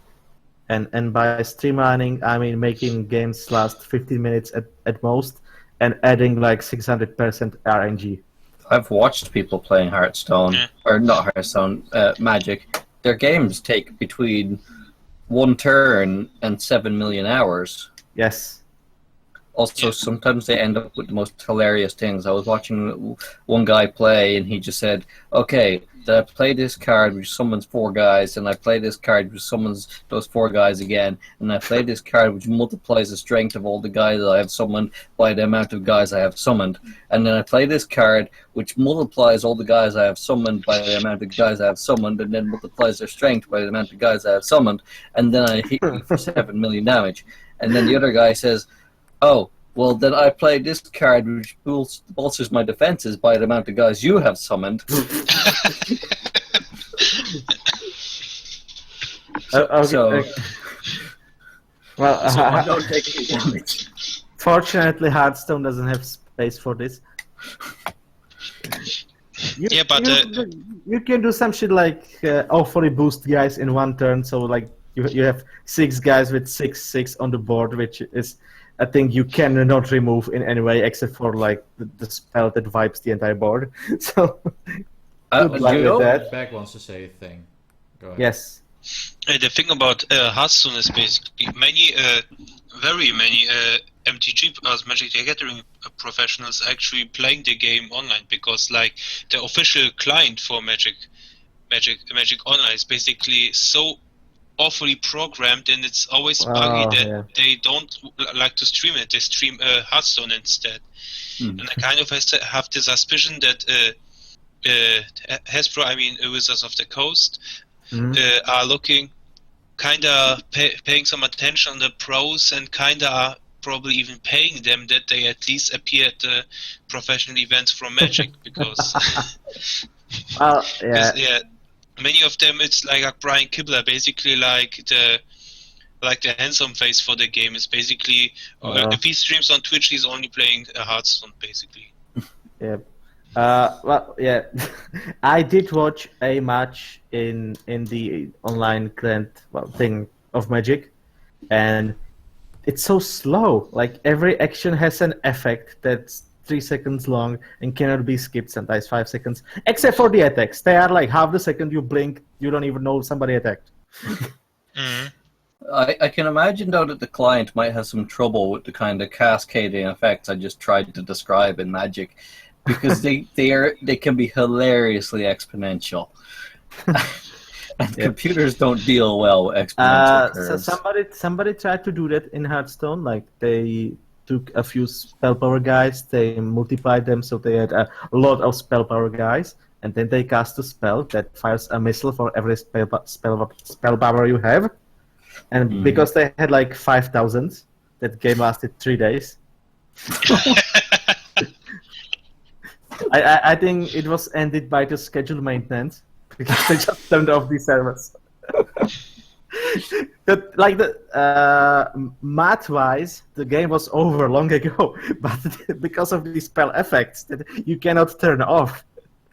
And by streamlining, I mean making games last 15 minutes at most and adding like 600% RNG. I've watched people playing Hearthstone, or not Hearthstone, Magic. Their games take between 1 turn and 7 million hours. Yes. Also, sometimes they end up with the most hilarious things. I was watching one guy play, and he just said, okay, I play this card which summons 4 guys, and I play this card which summons those 4 guys again, and I play this card which multiplies the strength of all the guys that I have summoned by the amount of guys I have summoned, and then I play this card which multiplies all the guys I have summoned by the amount of guys I have summoned, and then multiplies their strength by the amount of guys I have summoned, and then I hit you for 7 million damage. And then the other guy says, oh, well, then I play this card which bolsters my defenses by the amount of guys you have summoned. Well, so I don't take any damage. Fortunately, Hearthstone doesn't have space for this. You can do some shit like awfully boost guys in 1 turn, so like you have 6 guys with 6/6 on the board, which is a thing you cannot remove in any way except for like the spell that wipes the entire board. So good luck with that. Back wants to say a thing. Go ahead. Yes. The thing about Hearthstone is basically very many MTG, Magic the Gathering professionals actually playing the game online because like the official client for Magic Online is basically so awfully programmed, and it's always buggy that they don't like to stream it. They stream Hearthstone instead. And I kind of have the suspicion that Hasbro, I mean Wizards of the Coast, are looking kind of paying some attention on the pros and kind of probably even paying them that they at least appear at the professional events from Magic because many of them it's like Brian Kibler, basically like the handsome face for the game is basically if he streams on Twitch he's only playing Hearthstone basically. Yeah. Well, yeah, I did watch a match in the online client thing of Magic, and it's so slow. Like every action has an effect that's 3 seconds long and cannot be skipped. Sometimes 5 seconds, except for the attacks. They are like half the second you blink, you don't even know somebody attacked. I can imagine though that the client might have some trouble with the kind of cascading effects I just tried to describe in Magic. Because they can be hilariously exponential, and computers don't deal well with exponential curves. So somebody tried to do that in Hearthstone. Like they took a few spell power guys, they multiplied them so they had a lot of spell power guys, and then they cast a spell that fires a missile for every spell power you have. And because they had like 5,000, that game lasted 3 days. I think it was ended by the schedule maintenance because they just turned off the servers. math-wise, the game was over long ago, but because of the spell effects that you cannot turn off,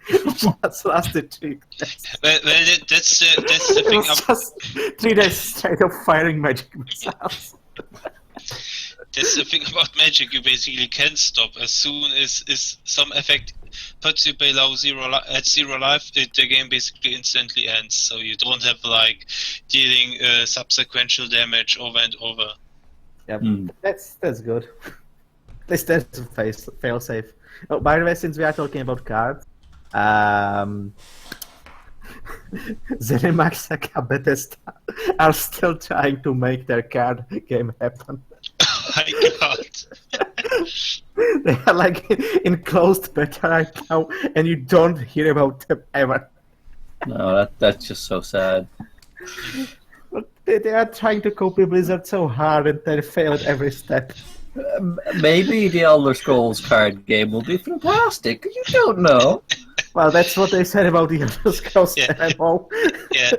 it just lasted 3 days. Well, that's the It thing. was just 3 days straight of firing magic missiles. That's the thing about magic. You basically can stop as soon as some effect puts you below at 0 life. The game basically instantly ends. So you don't have like dealing subsequential damage over and over. Yep, that's good. At least that's a fail safe. Oh, by the way, since we are talking about cards, ZeniMax and Bethesda are still trying to make their card game happen. Oh my god. They are like in closed beta right now, and you don't hear about them ever. No, that's just so sad. But they are trying to copy Blizzard so hard, and they fail at every step. Maybe the Elder Scrolls card game will be fantastic. You don't know. Well, that's what they said about the Elder Scrolls MMO. Yeah.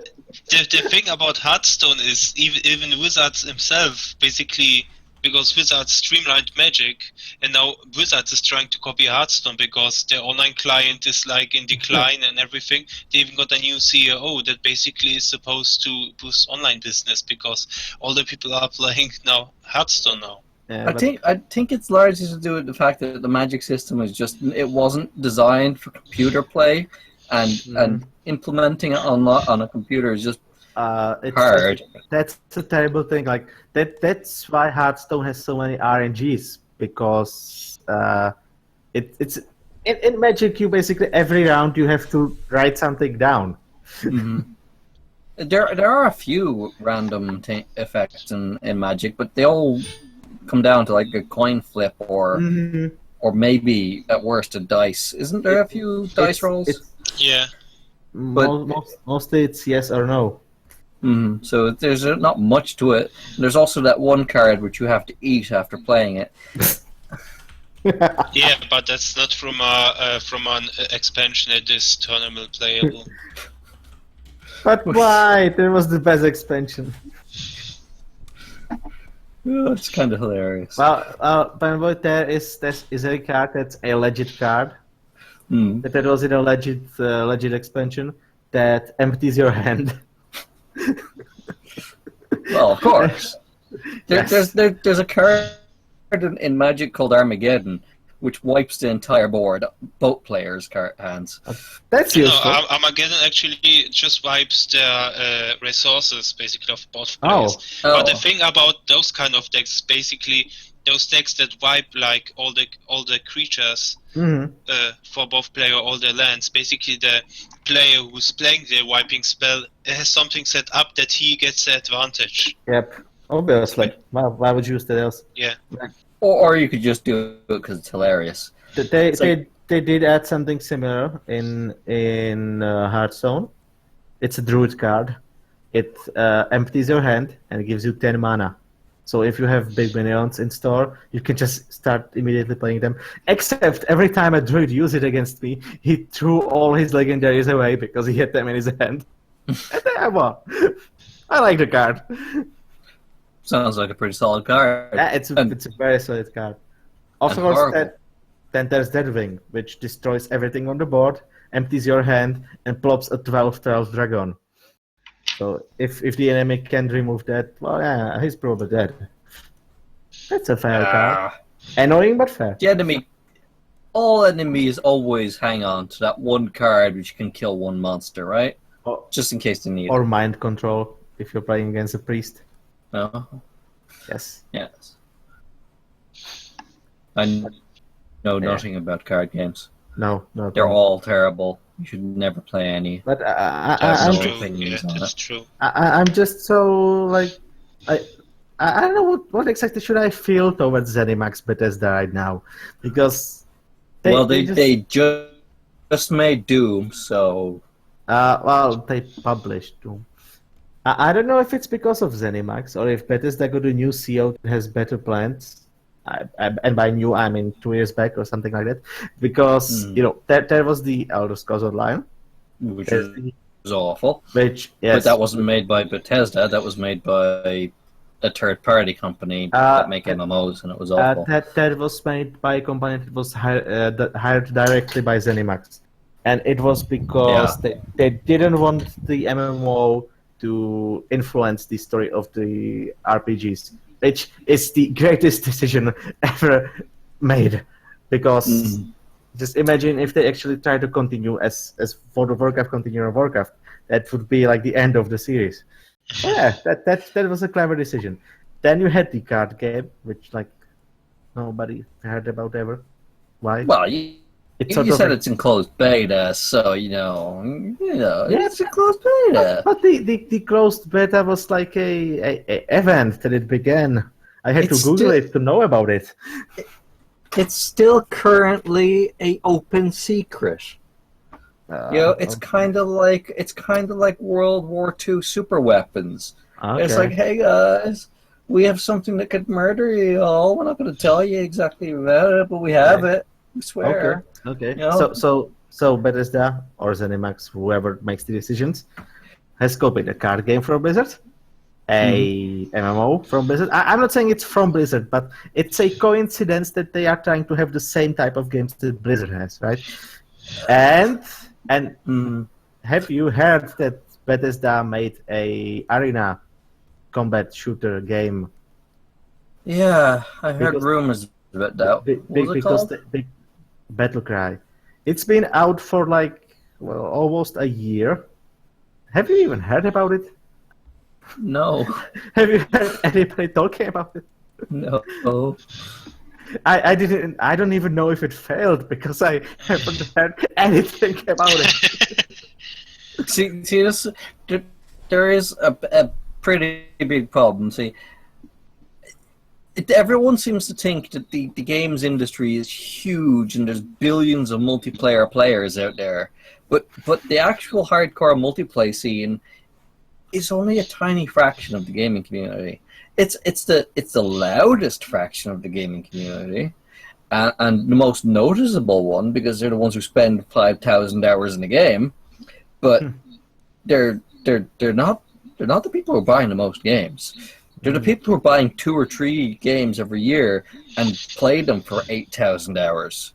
The thing about Hearthstone is even Wizards himself basically, because Wizards streamlined Magic, and now Wizards is trying to copy Hearthstone because their online client is like in decline and everything. They even got a new CEO that basically is supposed to boost online business because all the people are playing now Hearthstone now. Yeah, I think it's largely to do with the fact that the Magic system it wasn't designed for computer play, and implementing it on a computer is just hard. That's a terrible thing. Like that's why Hearthstone has so many RNGs, because it's in Magic you basically every round you have to write something down. There are a few random effects in Magic, but they all come down to like a coin flip or maybe at worst a dice. Isn't there a few dice rolls? Yeah. But mostly it's yes or no. So there's not much to it. There's also that one card which you have to eat after playing it. Yeah, but that's not from an expansion that is tournament playable. But why? That was the best expansion. Oh, it's kind of hilarious. Well, Panboy, there is a card that's a legit card. That was in a legit expansion that empties your hand. Well, of course. There's a card in Magic called Armageddon, which wipes the entire board, both players' hands. That's useful. No, Armageddon actually just wipes the resources basically of both players. But the thing about those kind of decks is basically those decks that wipe like all the creatures for both player, all the lands. Basically, the player who's playing the wiping spell has something set up that he gets the advantage. Yep, obviously. Why would you use that else? Yeah. Or you could just do it because it's hilarious. They did add something similar in Hearthstone. It's a druid card. It empties your hand and gives you 10 mana. So if you have big minions in store, you can just start immediately playing them. Except every time a druid used it against me, he threw all his legendaries away because he had them in his hand. I like the card. Sounds like a pretty solid card. Yeah, it's a very solid card. Of course, then there's Deadwing, which destroys everything on the board, empties your hand, and plops a 12/12 dragon. So if the enemy can remove that, well, yeah, he's probably dead. That's a fair card. Annoying, but fair. All enemies always hang on to that one card which can kill one monster, right? Just in case they need it. Or mind control, if you're playing against a priest. No. Yes. I know nothing about card games. No. They're all terrible. You should never play any. But That's true. I'm just so like I don't know what exactly should I feel towards ZeniMax Bethesda right now, because they just made Doom, so they published Doom. I don't know if it's because of ZeniMax or if Bethesda got a new CEO that has better plans. And by new, I mean 2 years back or something like that. Because, there was the Elder Scrolls Online. Which is awful. Which But that wasn't made by Bethesda. That was made by a third-party company that make MMOs, and it was awful. That was made by a company that was hired directly by ZeniMax. And it was because they didn't want the MMO to influence the story of the RPGs, which is the greatest decision ever made. Because just imagine if they actually try to continue as World of Warcraft continue on Warcraft, that would be like the end of the series. Yeah, that was a clever decision. Then you had the card game, which like nobody heard about ever. Why? Well, you said it's in closed beta, so it's in closed beta. But the closed beta was like a event that it began. I had to Google it to know about it. It's still currently a open secret. It's kind of like World War II super weapons. Okay. It's like, hey guys, we have something that could murder you all. We're not going to tell you exactly about it, but we have it. We swear. Okay. So Bethesda or ZeniMax, whoever makes the decisions, has copied a card game from Blizzard, a MMO from Blizzard. I'm not saying it's from Blizzard, but it's a coincidence that they are trying to have the same type of games that Blizzard has, right? And have you heard that Bethesda made a arena combat shooter game? Yeah, I heard rumors about that. Because the Battlecry. It's been out for almost a year. Have you even heard about it? No. Have you heard anybody talking about it? No. I didn't. I don't even know if it failed because I haven't heard anything about it. See, there is a pretty big problem. See, everyone seems to think that the games industry is huge and there's billions of multiplayer players out there, but the actual hardcore multiplayer scene is only a tiny fraction of the gaming community. It's the loudest fraction of the gaming community, and the most noticeable one because they're the ones who spend 5,000 hours in the game, but they're not the people who are buying the most games. They're the people who are buying 2 or 3 games every year and play them for 8,000 hours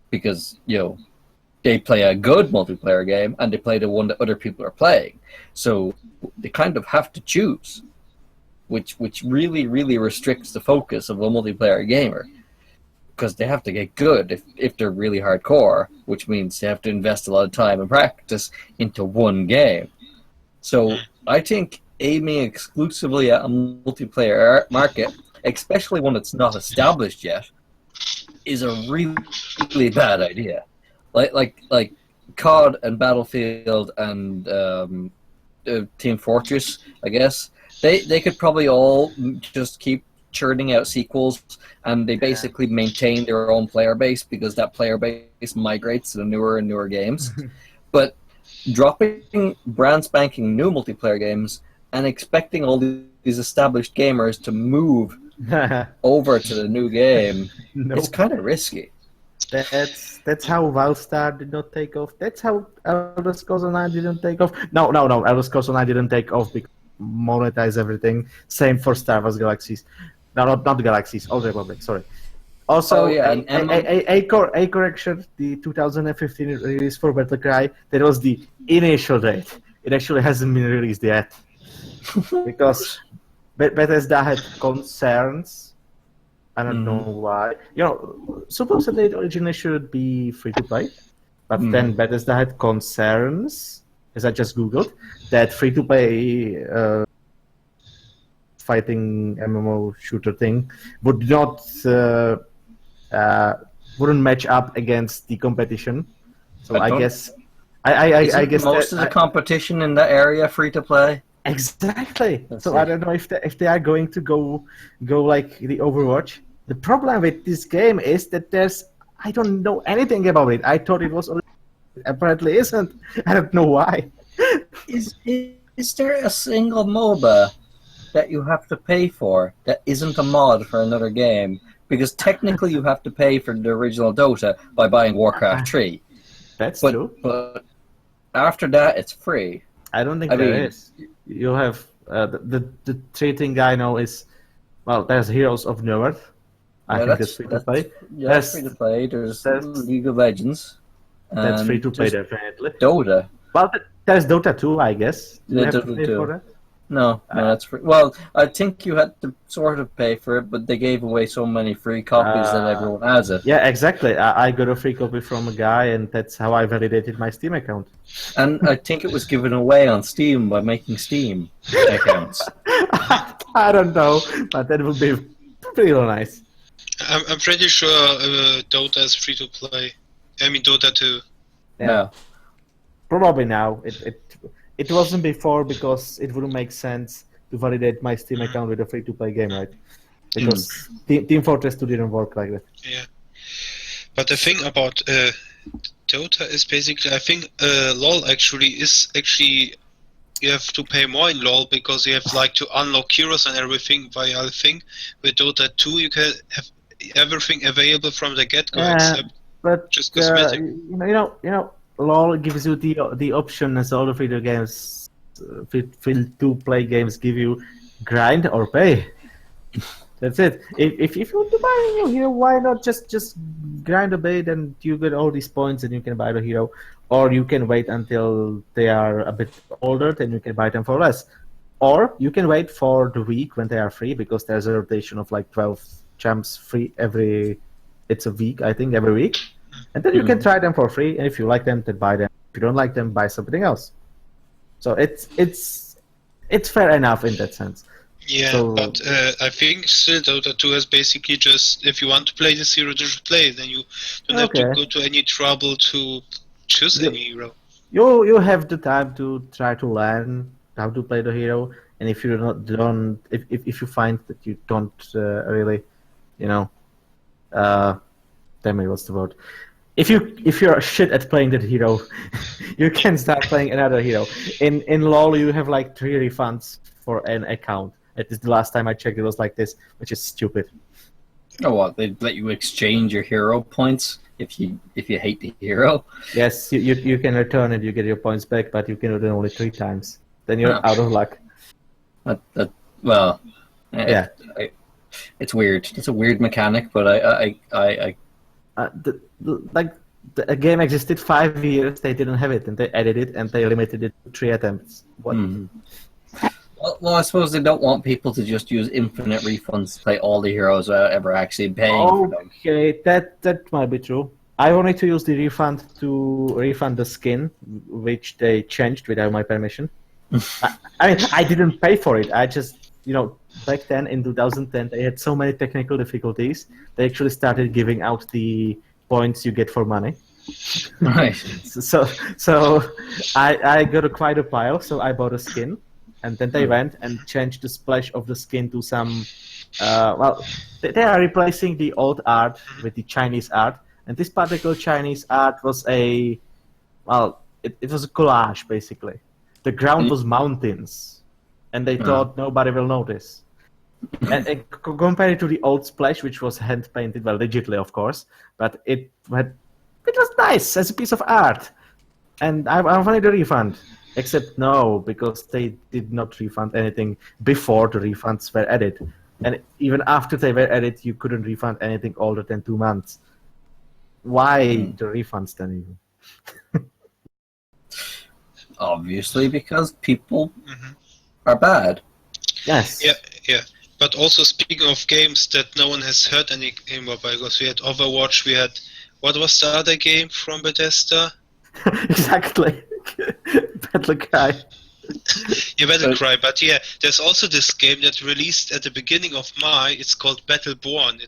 because they play a good multiplayer game and they play the one that other people are playing. So they kind of have to choose, which really, really restricts the focus of a multiplayer gamer because they have to get good if they're really hardcore, which means they have to invest a lot of time and practice into one game. So I think aiming exclusively at a multiplayer market, especially one that's not established yet, is a really, really bad idea. Like COD and Battlefield and Team Fortress, I guess, they could probably all just keep churning out sequels, and they basically maintain their own player base because that player base migrates to the newer and newer games. But dropping brand spanking new multiplayer games and expecting all these established gamers to move over to the new game, it's kind of risky. That's how WildStar did not take off. That's how Elder Scrolls Online didn't take off. No. Elder Scrolls Online didn't take off because monetize everything. Same for Star Wars Galaxies. No, not Galaxies. Old Republic. Sorry. Also, a correction. The 2015 release for Battlecry, that was the initial date. It actually hasn't been released yet because Bethesda had concerns. I don't know why. Supposedly it originally should be free to play, but then Bethesda had concerns, as I just googled, that free to play fighting MMO shooter thing would not wouldn't match up against the competition. So I guess most of the competition in that area free to play. Exactly. So I don't know if they are going to go like the Overwatch. The problem with this game is that I don't know anything about it. I thought it was apparently isn't. I don't know why. Is there a single MOBA that you have to pay for that isn't a mod for another game? Because technically you have to pay for the original Dota by buying Warcraft 3. That's true. after that, it's free. I don't think I there mean- is. You have the three thing I know is, well, there's Heroes of Newerth. I think that's free to play. Yeah, That's- free to play. There's that's- League of Legends. That's and free to play, there's definitely. Dota. Well, there's Dota 2, I guess. Do you Yeah, have to Dota pay 2. for that? No, that's free. Well, I think you had to sort of pay for it, but they gave away so many free copies that everyone has it. Yeah, exactly. I got a free copy from a guy, and that's how I validated my Steam account. And I think it was given away on Steam by making Steam accounts. I don't know, but that would be pretty nice. I'm pretty sure Dota is free to play. I mean Dota 2. Yeah. No. Probably now. It wasn't before because it wouldn't make sense to validate my Steam account with a free-to-play game, right? Because Team Fortress 2 didn't work like that. Yeah. But the thing about Dota is basically, I think LoL actually you have to pay more in LoL because you have like to unlock heroes and everything. While I think with Dota 2 you can have everything available from the get-go Yeah, except but just cosmetic. you know, LoL gives you the option as all the video games, free-to-play games give you, grind or pay. That's it. If you want to buy a new hero, why not just grind a bit and you get all these points and you can buy the hero, or you can wait until they are a bit older and you can buy them for less, or you can wait for the week when they are free because there's a rotation of like 12 champs free it's a week, I think, every week, and then you can try them for free, and if you like them, then buy them. If you don't like them, buy something else. So it's fair enough in that sense. Yeah, So- but I think still Dota 2 is basically just, if you want to play this hero, just play, then you don't have to Okay. go to any trouble to choose Yeah. any hero. You have the time to try to learn how to play the hero, and if you if you find that you don't really, tell me what's the word. If you're shit at playing that hero, you can start playing another hero. In LoL, you have like 3 refunds for an account. It is the last time I checked, it was like this, which is stupid. Oh, what? They let you exchange your hero points if you hate the hero. Yes, you can return it, you get your points back, but you can do it only 3 times. Then you're Oh. out of luck. Well, Yeah. it's weird. It's a weird mechanic, but I A game existed 5 years, they didn't have it, and they added it, and they limited it to 3 attempts. What? Well, I suppose they don't want people to just use infinite refunds to play all the heroes without ever actually paying for them. Okay, that might be true. I wanted to use the refund to refund the skin, which they changed without my permission. I mean, I didn't pay for it. I just, back then in 2010, they had so many technical difficulties. They actually started giving out the points you get for money. Right. So I got quite a pile. So I bought a skin, and then they went and changed the splash of the skin to some. They are replacing the old art with the Chinese art, and this particular Chinese art was it was a collage basically. The ground was mountains, and they thought nobody will notice. And compared to the old splash, which was hand painted, well, digitally of course, but it was nice as a piece of art, and I wanted a refund. Except no, because they did not refund anything before the refunds were added, and even after they were added, you couldn't refund anything older than 2 months. Why the refunds then even? Obviously, because people are bad. Yes. Yeah. But also speaking of games that no one has heard anything about, because we had Overwatch, we had, what was the other game from Bethesda? Exactly. Battlecry. Yeah, Battlecry, but yeah, there's also this game that released at the beginning of May. It's called Battleborn.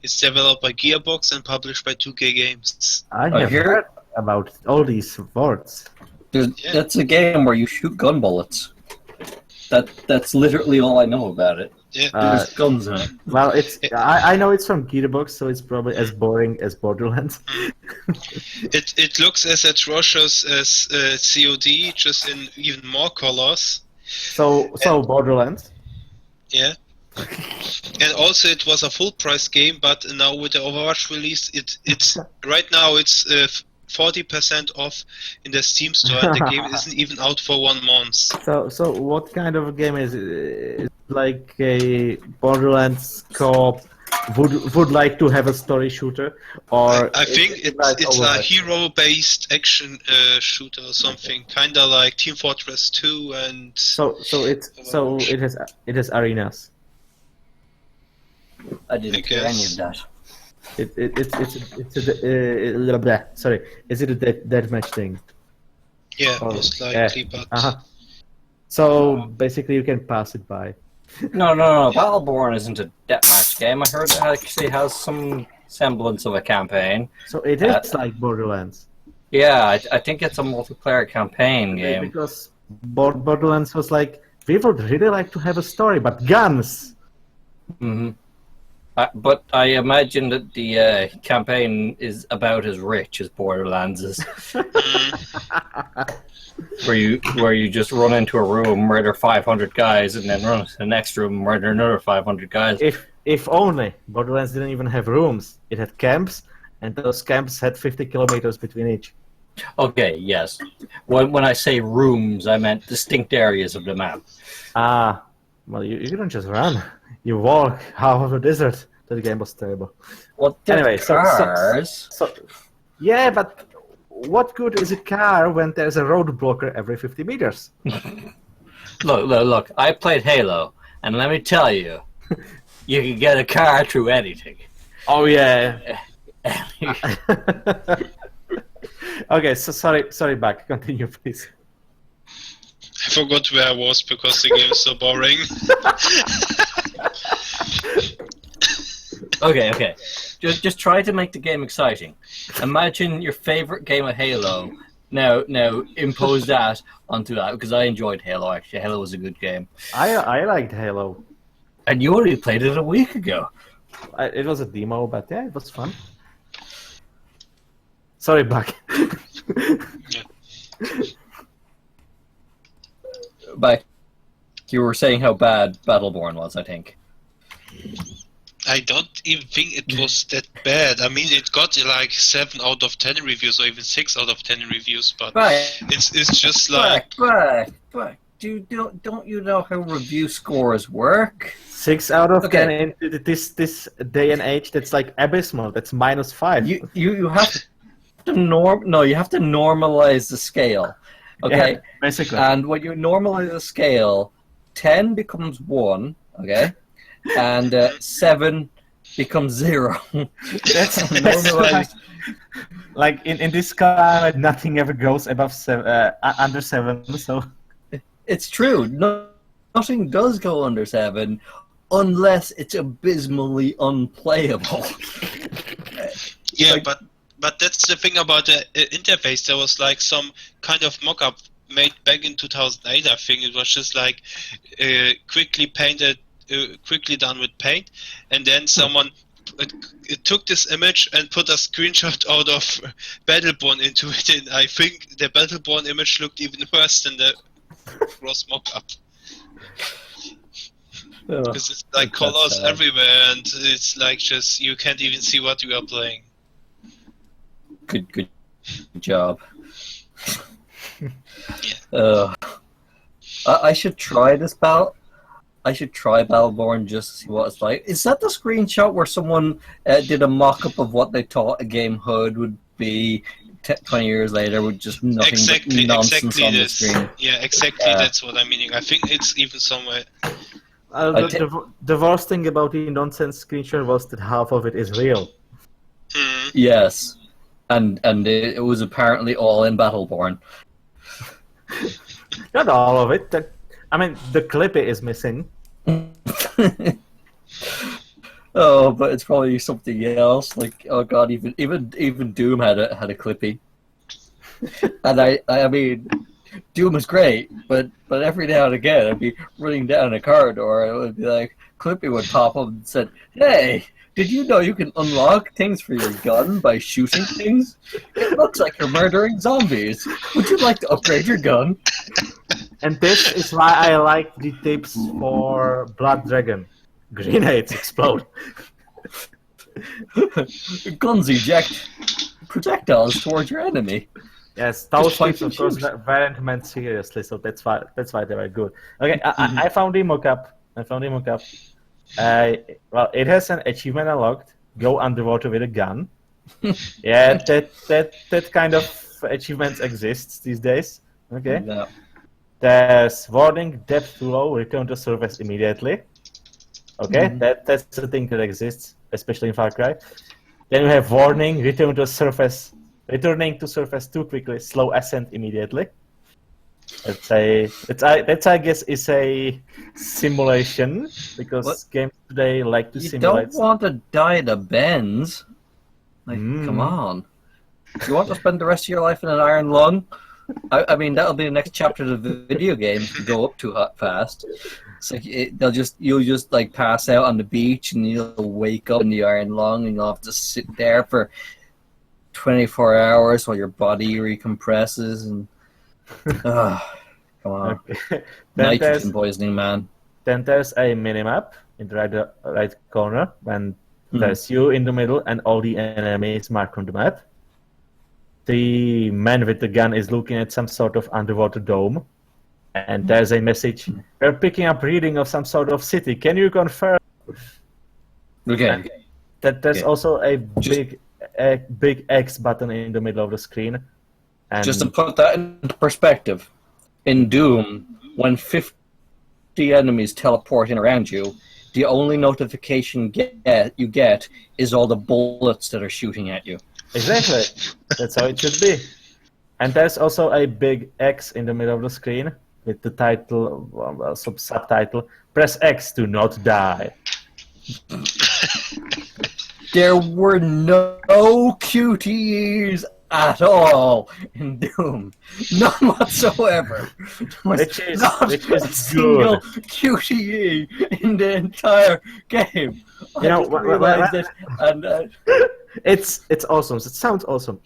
It's developed by Gearbox and published by 2K Games. I have hear heard about all these words. Yeah. That's a game where you shoot gun bullets. That's literally all I know about it. Yeah, There's guns in it. Well, I know it's from Gearbox, so it's probably as boring as Borderlands. it looks as atrocious as COD, just in even more colors. So Borderlands. Yeah. And also it was a full price game, but now with the Overwatch release, it's right now it's 40% off in the Steam store, and the game isn't even out for 1 month. So what kind of a game is it? Is it like a Borderlands co-op? Would like to have a story shooter, or I think it's a hero-based action shooter or something, kind of like Team Fortress 2 and. So it has arenas. I didn't hear any of that. Sorry, is it a deathmatch thing? Yeah, most likely, but. So basically, you can pass it by. No. Battleborn isn't a deathmatch game. I heard it actually has some semblance of a campaign. So it is like Borderlands. Yeah, I think it's a multiplayer campaign game. Because Borderlands was like, we would really like to have a story, but guns! Mm-hmm. But I imagine that the campaign is about as rich as Borderlands is. where you just run into a room, murder 500 guys, and then run to the next room, murder another 500 guys. If only Borderlands didn't even have rooms. It had camps, and those camps had 50 kilometers between each. Okay, yes. When I say rooms, I meant distinct areas of the map. Well, you don't just run. You walk half of the desert. That game was terrible. Well, anyway, cars. Yeah, but what good is a car when there's a road blocker every 50 meters? Look. I played Halo, and let me tell you, you can get a car through anything. Oh yeah. Okay, so sorry, Bak. Continue, please. I forgot where I was because the game is so boring. Okay. Just try to make the game exciting. Imagine your favorite game of Halo. Now impose that onto that, because I enjoyed Halo. Actually, Halo was a good game. I liked Halo. And you only played it a week ago. It was a demo, but yeah, it was fun. Sorry, Bak. But you were saying how bad Battleborn was, I think. I don't even think it was that bad. I mean, it got like 7 out of 10 reviews, or even 6 out of 10 reviews, but it's just like... But don't you know how review scores work? 6 out of 10 into this day and age, that's like abysmal. That's -5. You have to you have to normalize the scale. Okay, yeah, basically. And when you normalize the scale, 10 becomes 1, okay? And 7 becomes 0. That's normalized. Like in this car, nothing ever goes above under 7. So it's true. Nothing does go under 7, unless it's abysmally unplayable. Yeah, like, but that's the thing about the interface. There was like some kind of mock-up made back in 2008. I think it was just like quickly painted. Quickly done with paint, and then someone took this image and put a screenshot out of Battleborn into it, and I think the Battleborn image looked even worse than the gross mock-up. Because it's like colors everywhere, and it's like just you can't even see what you are playing. Good job. Yeah. I should try this battle. I should try Battleborn just to see what it's like. Is that the screenshot where someone did a mock-up of what they thought a game HUD would be 20 years later with just nothing but nonsense on the screen? Yeah, exactly. That's what I'm meaning. I think it's even somewhere. The worst thing about the nonsense screenshot was that half of it is real. Yes, and it was apparently all in Battleborn. Not all of it. I mean, the clippy is missing. Oh, but it's probably something else. Like, oh god, even Doom had a clippy. And I mean, Doom is great, but every now and again, I'd be running down a corridor, and it would be like, Clippy would pop up and said, "Hey, did you know you can unlock things for your gun by shooting things? It looks like you're murdering zombies. Would you like to upgrade your gun?" And this is why I like the tips for Blood Dragon. Grenades explode. Guns eject. projectiles towards your enemy. Yes, those point ships, of and course, shoot. weren't meant seriously, so that's why they were good. Okay, I found the mockup. Well, it has an achievement unlocked. Go underwater with a gun. Yeah, that kind of achievements exists these days. Okay. Yeah. There's warning, depth too low, return to surface immediately. Okay, that's the thing that exists, especially in Far Cry. Then you have warning, returning to surface too quickly, slow ascent immediately. That's I guess is a simulation because games today like to You simulate. don't want to die to bends. Like, come on. You want to spend the rest of your life in an iron lung? I mean, that'll be the next chapter of the video games to go up too fast. It's like you'll just like pass out on the beach and you'll wake up in the iron lung and you'll have to sit there for 24 hours while your body recompresses and come on. Okay. Nitrogen poisoning, man. Then there's a minimap in the right corner when there's you in the middle and all the enemies marked on the map. The man with the gun is looking at some sort of underwater dome, and there's a message. We're picking up reading of some sort of city. Can you confirm? Okay. And there's also a big X button in the middle of the screen. And Just to put that into perspective, in Doom, when 50 enemies teleport in around you, the only notification you get is all the bullets that are shooting at you. Exactly. That's how it should be. And there's also a big X in the middle of the screen with the title, subtitle, press X to not die. There were no QTEs at all in Doom. None whatsoever. Which is a single QTE in the entire game. You know, realized it, and it's awesome. It sounds awesome.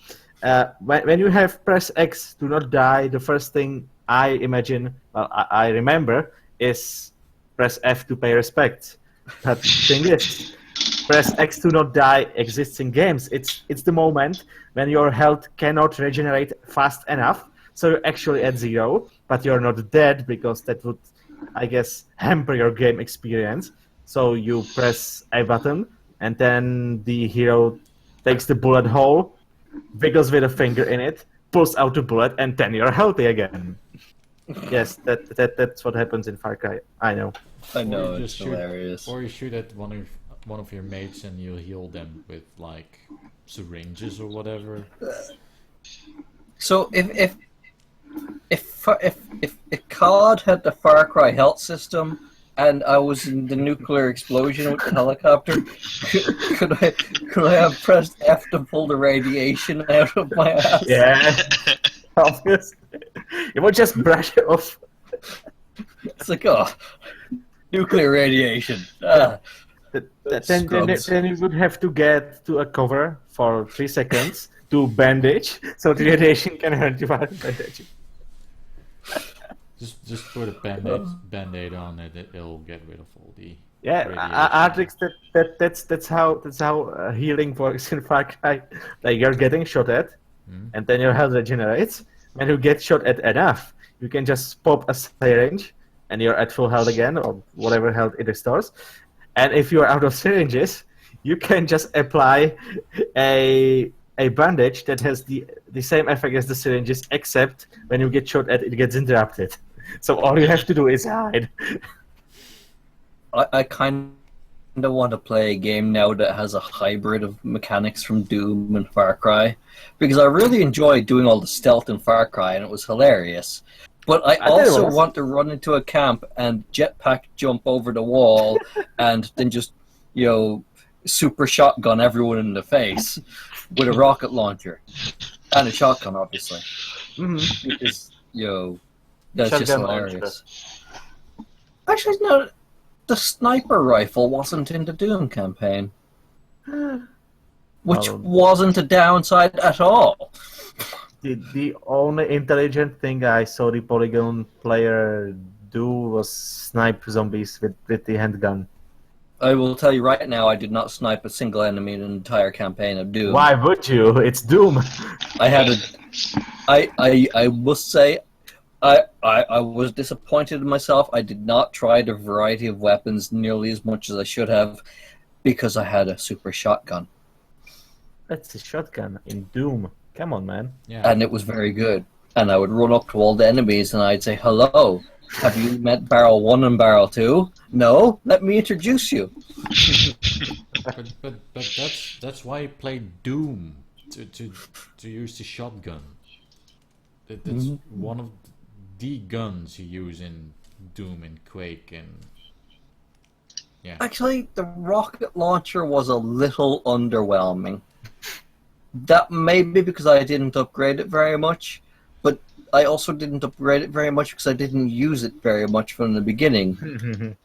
When you have press X to not die, the first thing I imagine, I remember, is press F to pay respect. But the thing is, press X to not die exists in games. It's the moment when your health cannot regenerate fast enough, so you're actually at 0, but you're not dead because that would, I guess, hamper your game experience. So you press a button, and then the hero takes the bullet hole, wiggles with a finger in it, pulls out the bullet, and then you're healthy again. Yes, that's what happens in Far Cry. I know. I know, Or you it's just hilarious. Or you shoot at one of your mates and you heal them with like syringes or whatever. So if COD had the Far Cry health system and I was in the nuclear explosion with the helicopter, could I have pressed F to pull the radiation out of my ass? Yeah, obviously. You would just brush it off. It's like, oh, nuclear radiation. Then you would have to get to a cover for 3 seconds to bandage, so the radiation can hurt you while bandaging. Just put a band-aid on it. It'll get rid of all the Artrix. That's how healing works in Far Cry. Like you're getting shot at, and then your health regenerates. When you get shot at enough, you can just pop a syringe, and you're at full health again, or whatever health it restores. And if you are out of syringes, you can just apply a bandage that has the same effect as the syringes, except when you get shot at, it gets interrupted. So all you have to do is hide. I kind of want to play a game now that has a hybrid of mechanics from Doom and Far Cry, because I really enjoyed doing all the stealth in Far Cry, and it was hilarious. But I also want to run into a camp and jetpack jump over the wall and then just, super shotgun everyone in the face with a rocket launcher. And a shotgun, obviously. Because, that's just hilarious. Actually, no, the sniper rifle wasn't in the Doom campaign. Which wasn't a downside at all. The only intelligent thing I saw the Polygon player do was snipe zombies with the handgun. I will tell you right now, I did not snipe a single enemy in an entire campaign of Doom. Why would you? It's Doom. I had a... I must say, I was disappointed in myself. I did not try the variety of weapons nearly as much as I should have because I had a super shotgun. That's a shotgun in Doom. Come on, man. Yeah. And it was very good. And I would run up to all the enemies and I'd say, hello, have you met Barrel 1 and Barrel 2? No? Let me introduce you. but that's why I played Doom to use the shotgun. That's one of the guns you use in Doom and Quake and yeah. Actually, the rocket launcher was a little underwhelming. That may be because I didn't upgrade it very much, but I also didn't upgrade it very much because I didn't use it very much from the beginning.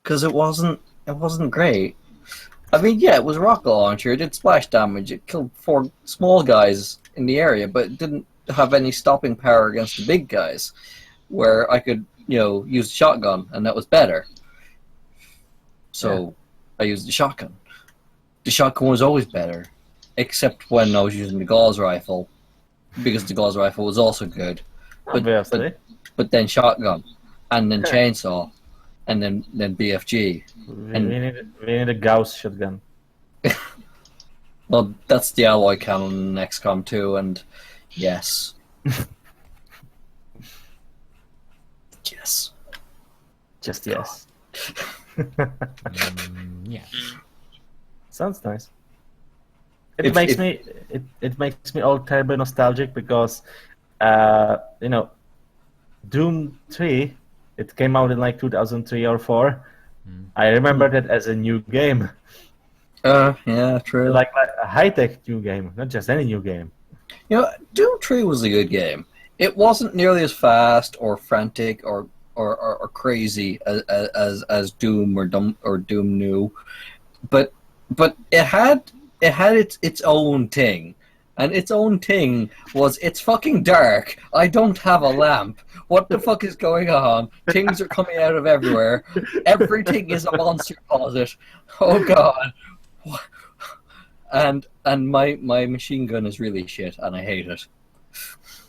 Because it wasn't great. I mean, yeah, it was a rocket launcher. It did splash damage. It killed 4 small guys in the area, but it didn't have any stopping power against the big guys, where I could, use the shotgun, and that was better. So I used the shotgun. The shotgun was always better, except when I was using the Gauss rifle, because the Gauss rifle was also good. But then shotgun, and then chainsaw, and then BFG. We need a Gauss shotgun. Well, that's the alloy cannon in XCOM 2, and yes. Yes. Just yes. Yeah. Sounds nice. It makes me all terribly nostalgic because Doom 3, it came out in like 2003 or 4. I remember that as a new game. Yeah, true. Like a high-tech new game, not just any new game. Doom 3 was a good game. It wasn't nearly as fast or frantic or crazy as Doom or Doom New, but it had its own thing, and its own thing was it's fucking dark. I don't have a lamp. What the fuck is going on? Things are coming out of everywhere. Everything is a monster closet. Oh god. And my machine gun is really shit, and I hate it.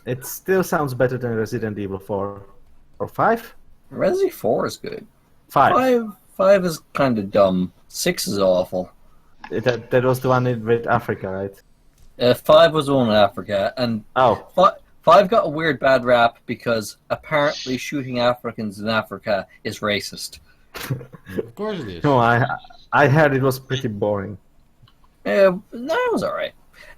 It still sounds better than Resident Evil 4 or 5. Resident 4 is good. 5. 5 is kind of dumb. 6 is awful. That was the one with Africa, right? 5 was the one in Africa, and 5 got a weird bad rap because apparently shooting Africans in Africa is racist. Of course it is. No, I heard it was pretty boring. No, it was alright.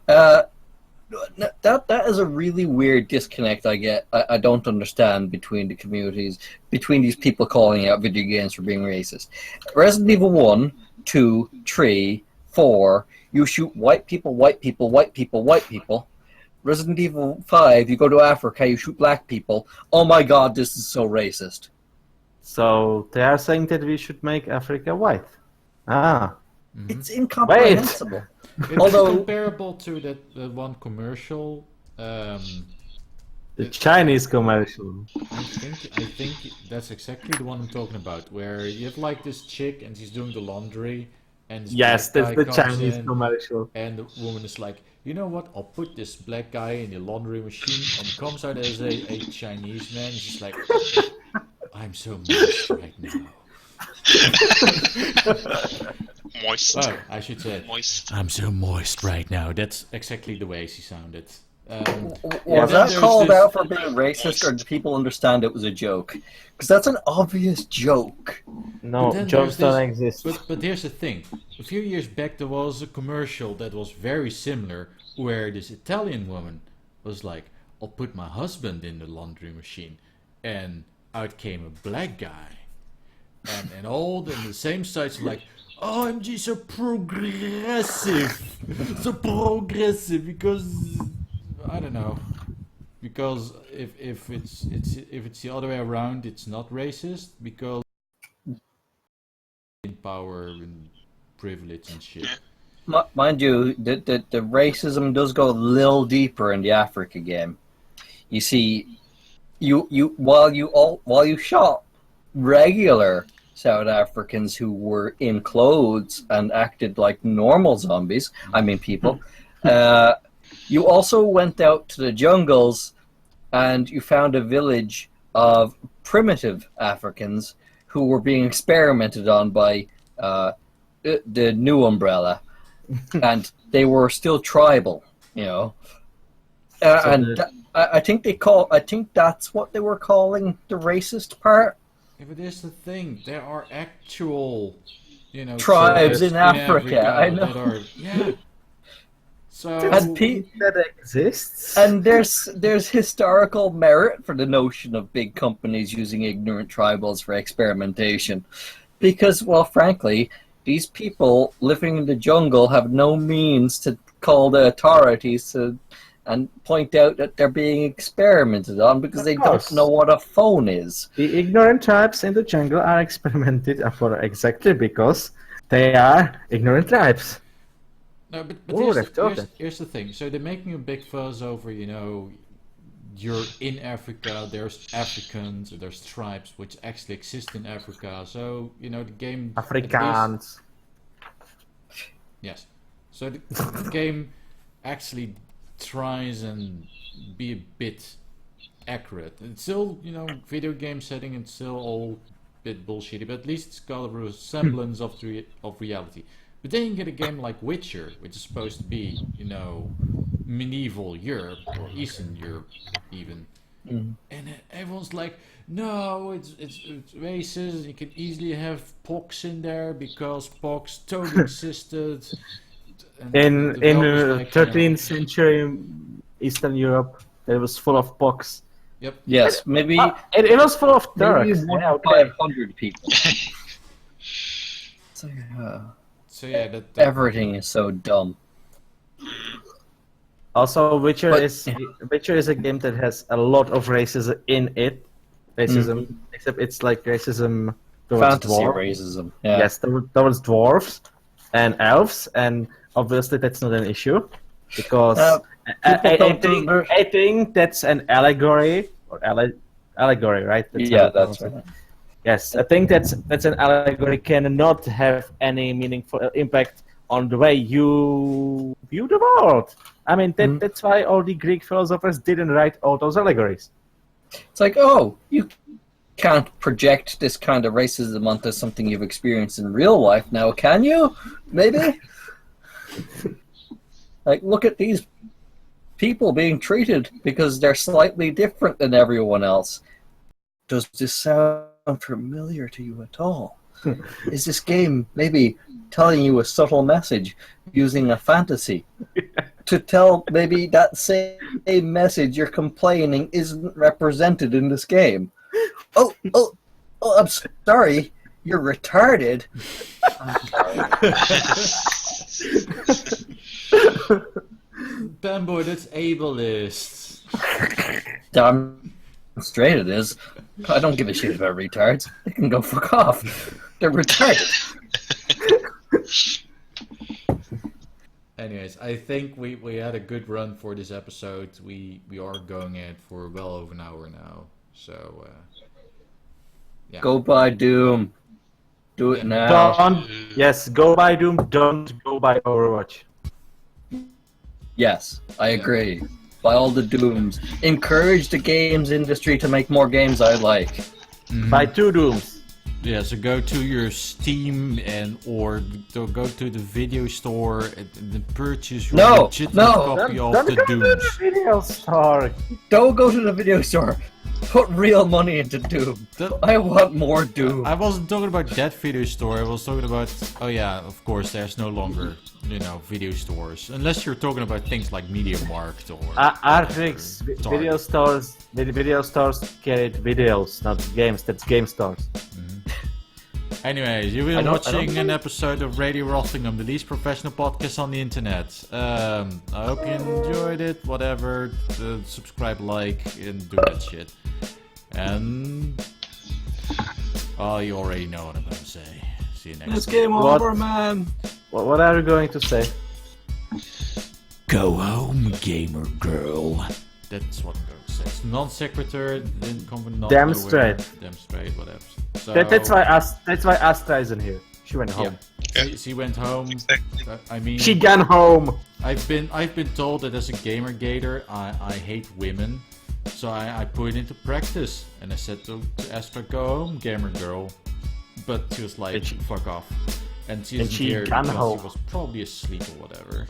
That is a really weird disconnect I get. I don't understand between the communities, between these people calling out video games for being racist. Resident Evil 1, 2, 3, 4, you shoot white people, white people, white people, white people. Resident Evil 5, you go to Africa, you shoot black people. Oh my god, this is so racist. So they are saying that we should make Africa white. Ah. It's incomprehensible. It's Although comparable to that one commercial. The Chinese commercial. I think that's exactly the one I'm talking about, where you have like this chick and she's doing the laundry, and this Yes, black that's guy the comes Chinese in, commercial. and the woman is like, you know what? I'll put this black guy in the laundry machine, and he comes out as a Chinese man. She's like, I'm so moist right now. Moist. Oh, I should say, Moist. I'm so moist right now. That's exactly the way she sounded. was that called out for being racist, or did people understand it was a joke? Because that's an obvious joke. No, then jokes there's don't exist. But here's the thing. A few years back there was a commercial that was very similar, where this Italian woman was like, I'll put my husband in the laundry machine, and out came a black guy. And all the same sites are like, OMG, so progressive. So progressive, because I don't know. Because if it's the other way around, it's not racist, because in power and privilege and shit. Mind you, the racism does go a little deeper in the Africa game. You see, while you shot regular South Africans who were in clothes and acted like normal zombies. I mean, people. You also went out to the jungles and you found a village of primitive Africans who were being experimented on by the new umbrella. And they were still tribal, you know. I think that's what they were calling the racist part. Yeah, but here's the thing: there are actual, tribes in Africa. I know. That are, yeah. So that exists, and there's historical merit for the notion of big companies using ignorant tribals for experimentation, because, well, frankly, these people living in the jungle have no means to call the authorities and point out that they're being experimented on because they don't know what a phone is. The ignorant tribes in the jungle are experimented upon exactly because they are ignorant tribes. No, but here's the thing. So they're making a big fuss over, you're in Africa, there's Africans, there's tribes which actually exist in Africa. So, the game... Afrikaans. Yes. So the game actually tries and be a bit accurate. It's still, video game setting, it's still all a bit bullshitty, but at least it's got a resemblance of reality. But then you get a game like Witcher, which is supposed to be, medieval Europe, or Eastern Europe even. And everyone's like, no, it's racist, you can easily have pox in there because pox totally existed. In 13th century Eastern Europe, it was full of pox. Yep. Yes, maybe it was full of Turks. Maybe 500 people. So yeah, everything is so dumb. Also, Witcher is a game that has a lot of racism in it. Except it's like racism towards fantasy dwarves. racism. Yeah. Yes, towards dwarves and elves, and obviously that's not an issue because I think that's an allegory allegory, right? That's right. Yes, I think that's an allegory cannot have any meaningful impact on the way you view the world. I mean, that's why all the Greek philosophers didn't write all those allegories. It's like, oh, you can't project this kind of racism onto something you've experienced in real life now, can you? Maybe? Like, look at these people being treated because they're slightly different than everyone else. Does this sound familiar to you at all? Is this game maybe telling you a subtle message using a fantasy to tell maybe that same message you're complaining isn't represented in this game? Oh, I'm sorry. You're retarded. I'm sorry. Panboy, that's ableist. Damn straight it is. I don't give a shit about retards. They can go fuck off. They're retarded. Anyways, I think we had a good run for this episode. We are going at for well over an hour now. So, yeah. Go buy Doom. Do it now. Yes, go buy Doom. Don't go buy Overwatch. Yes, I agree. Buy all the Dooms. Encourage the games industry to make more games I like. Buy 2 Dooms. Yeah, so go to your Steam or go to the video store and purchase your legitimate copy of the Dooms. Video store. Don't go to the video store. Put real money into Doom. I want more Doom. I wasn't talking about that video store. I was talking about, oh yeah, of course, there's no longer, video stores. Unless you're talking about things like MediaMarkt or... Artrix, video stores. Video stores carry videos, not games. That's game stores. Anyways, you've been watching an episode of Radio Rothingham, the least professional podcast on the internet. I hope you enjoyed it, whatever. Subscribe, like, and do that shit. And... well, you already know what I'm going to say. See you next time. It's game over, man. What are you going to say? Go home, gamer girl. That's what I'm going to say. it's non sequitur. Didn't come from not Damn nowhere. straight. Damn straight. Whatever. So, That's why Astra isn't here. She went home. She went home. Exactly. I mean, She gone home. I've been told that as a gamer gator, I hate women, so I put it into practice, and I said to Astra, go home, gamer girl, but she was like, fuck off, and she isn't here gone because home. she was probably asleep or whatever.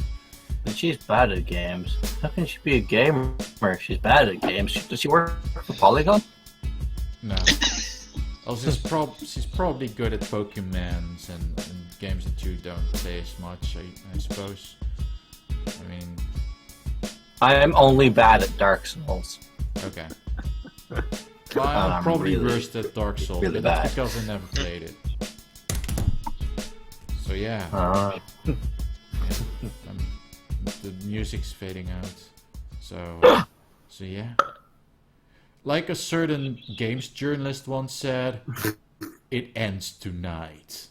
But she's bad at games. How can she be a gamer if she's bad at games? Does she work for Polygon? No. Oh, she's probably good at Pokemons and games that you don't play as much, I suppose. I mean, I am only bad at Dark Souls. okay. Well, I'm I'm probably really, worse at Dark Souls, really but that's bad. because I never played it. So yeah, the music's fading out. So yeah. Like a certain games journalist once said, it ends tonight.